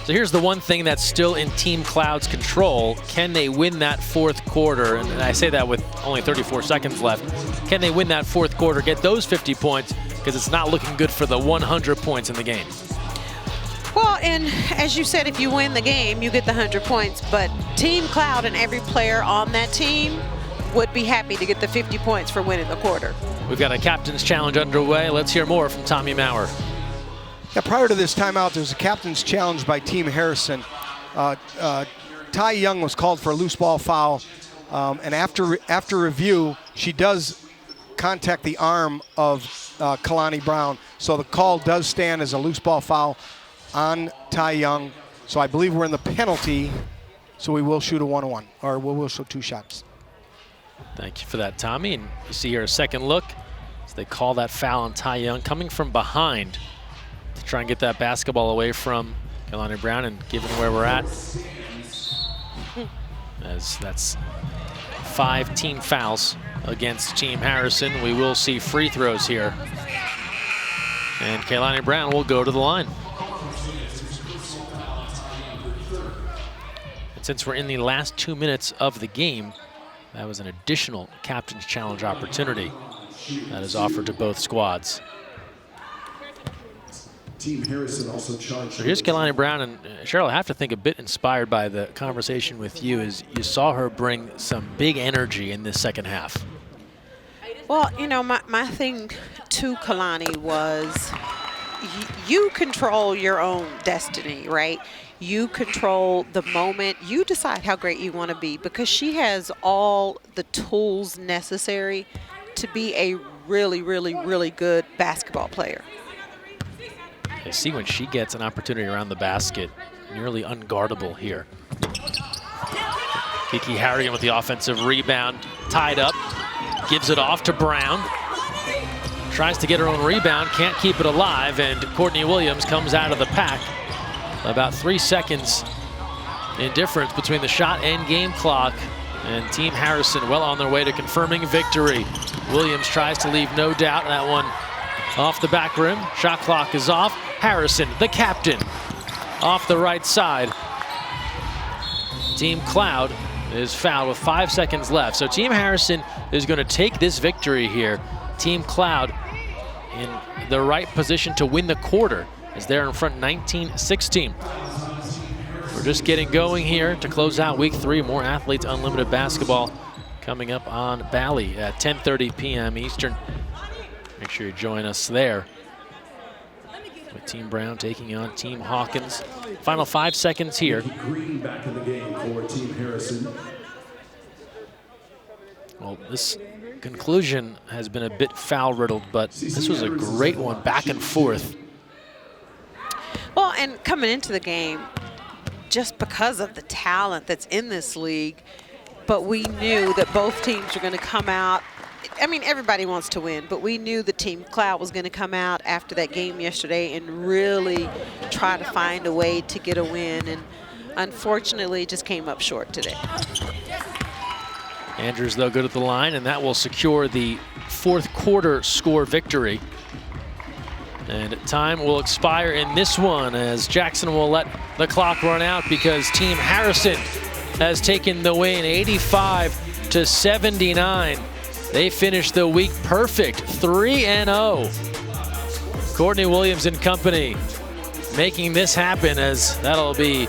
A: So here's the one thing that's still in Team Cloud's control. Can they win that fourth quarter? And I say that with only 34 seconds left. Can they win that fourth quarter, get those 50 points? Because it's not looking good for the 100 points in the game.
B: Well, and as you said, if you win the game, you get the 100 points. But Team Cloud and every player on that team would be happy to get the 50 points for winning the quarter.
A: We've got a captain's challenge underway. Let's hear more from Tommy Maurer.
F: Yeah, prior to this timeout, there's a captain's challenge by Team Harrison. Ty Young was called for a loose ball foul, and after review, she does contact the arm of Kelani Brown. So the call does stand as a loose ball foul on Ty Young. So I believe we're in the penalty, so we will shoot a 1-on-1, or we will shoot 2 shots.
A: Thank you for that, Tommy. And you see here a second look as they call that foul on Ty Young, coming from behind to try and get that basketball away from Kelani Brown. And given where we're at, as that's 5 team fouls against Team Harrison, we will see free throws here. And Kelani Brown will go to the line. And since we're in the last 2 minutes of the game, that was an additional captain's challenge opportunity. that is offered to both squads.
O: Team Harrison also charged.
A: So here's Kelani Brown, and Cheryl, I have to think a bit inspired by the conversation with you as you saw her bring some big energy in this second half.
B: Well, you know, my thing to Kelani was you control your own destiny, right? You control the moment. You decide how great you want to be, because she has all the tools necessary to be a really, really, really good basketball player.
A: I see when she gets an opportunity around the basket, nearly unguardable here. Kiki Harrigan with the offensive rebound, tied up, gives it off to Brown. Tries to get her own rebound, can't keep it alive, and Courtney Williams comes out of the pack. About 3 seconds in difference between the shot and game clock, and Team Harrison well on their way to confirming victory. Williams tries to leave no doubt. That one off the back rim. Shot clock is off. Harrison, the captain, off the right side. Team Cloud is fouled with 5 seconds left. So Team Harrison is going to take this victory here. Team Cloud in the right position to win the quarter as they're in front 19-16. We're just getting going here to close out week 3. More Athletes Unlimited basketball coming up on Bally at 10:30 p.m. Eastern. Make sure you join us there. With Team Brown taking on Team Hawkins. Final 5 seconds here.
O: Green back in the game for Team Harrison.
A: Well, this conclusion has been a bit foul-riddled, but this was a great one, back and forth.
B: Well, and coming into the game, just because of the talent that's in this league, but we knew that both teams were going to come out. I mean, everybody wants to win, but we knew the Team Cloud was going to come out after that game yesterday and really try to find a way to get a win, and unfortunately just came up short today.
A: Andrews, though, good at the line, and that will secure the fourth quarter score victory. And time will expire in this one as Jackson will let the clock run out because Team Harrison has taken the win 85-79. They finished the week perfect, 3-0. Courtney Williams and company making this happen, as that'll be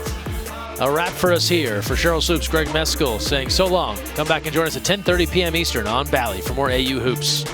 A: a wrap for us here. For Cheryl Swoops, Greg Meskel saying so long. Come back and join us at 10:30 p.m. Eastern on Bally for more AU Hoops.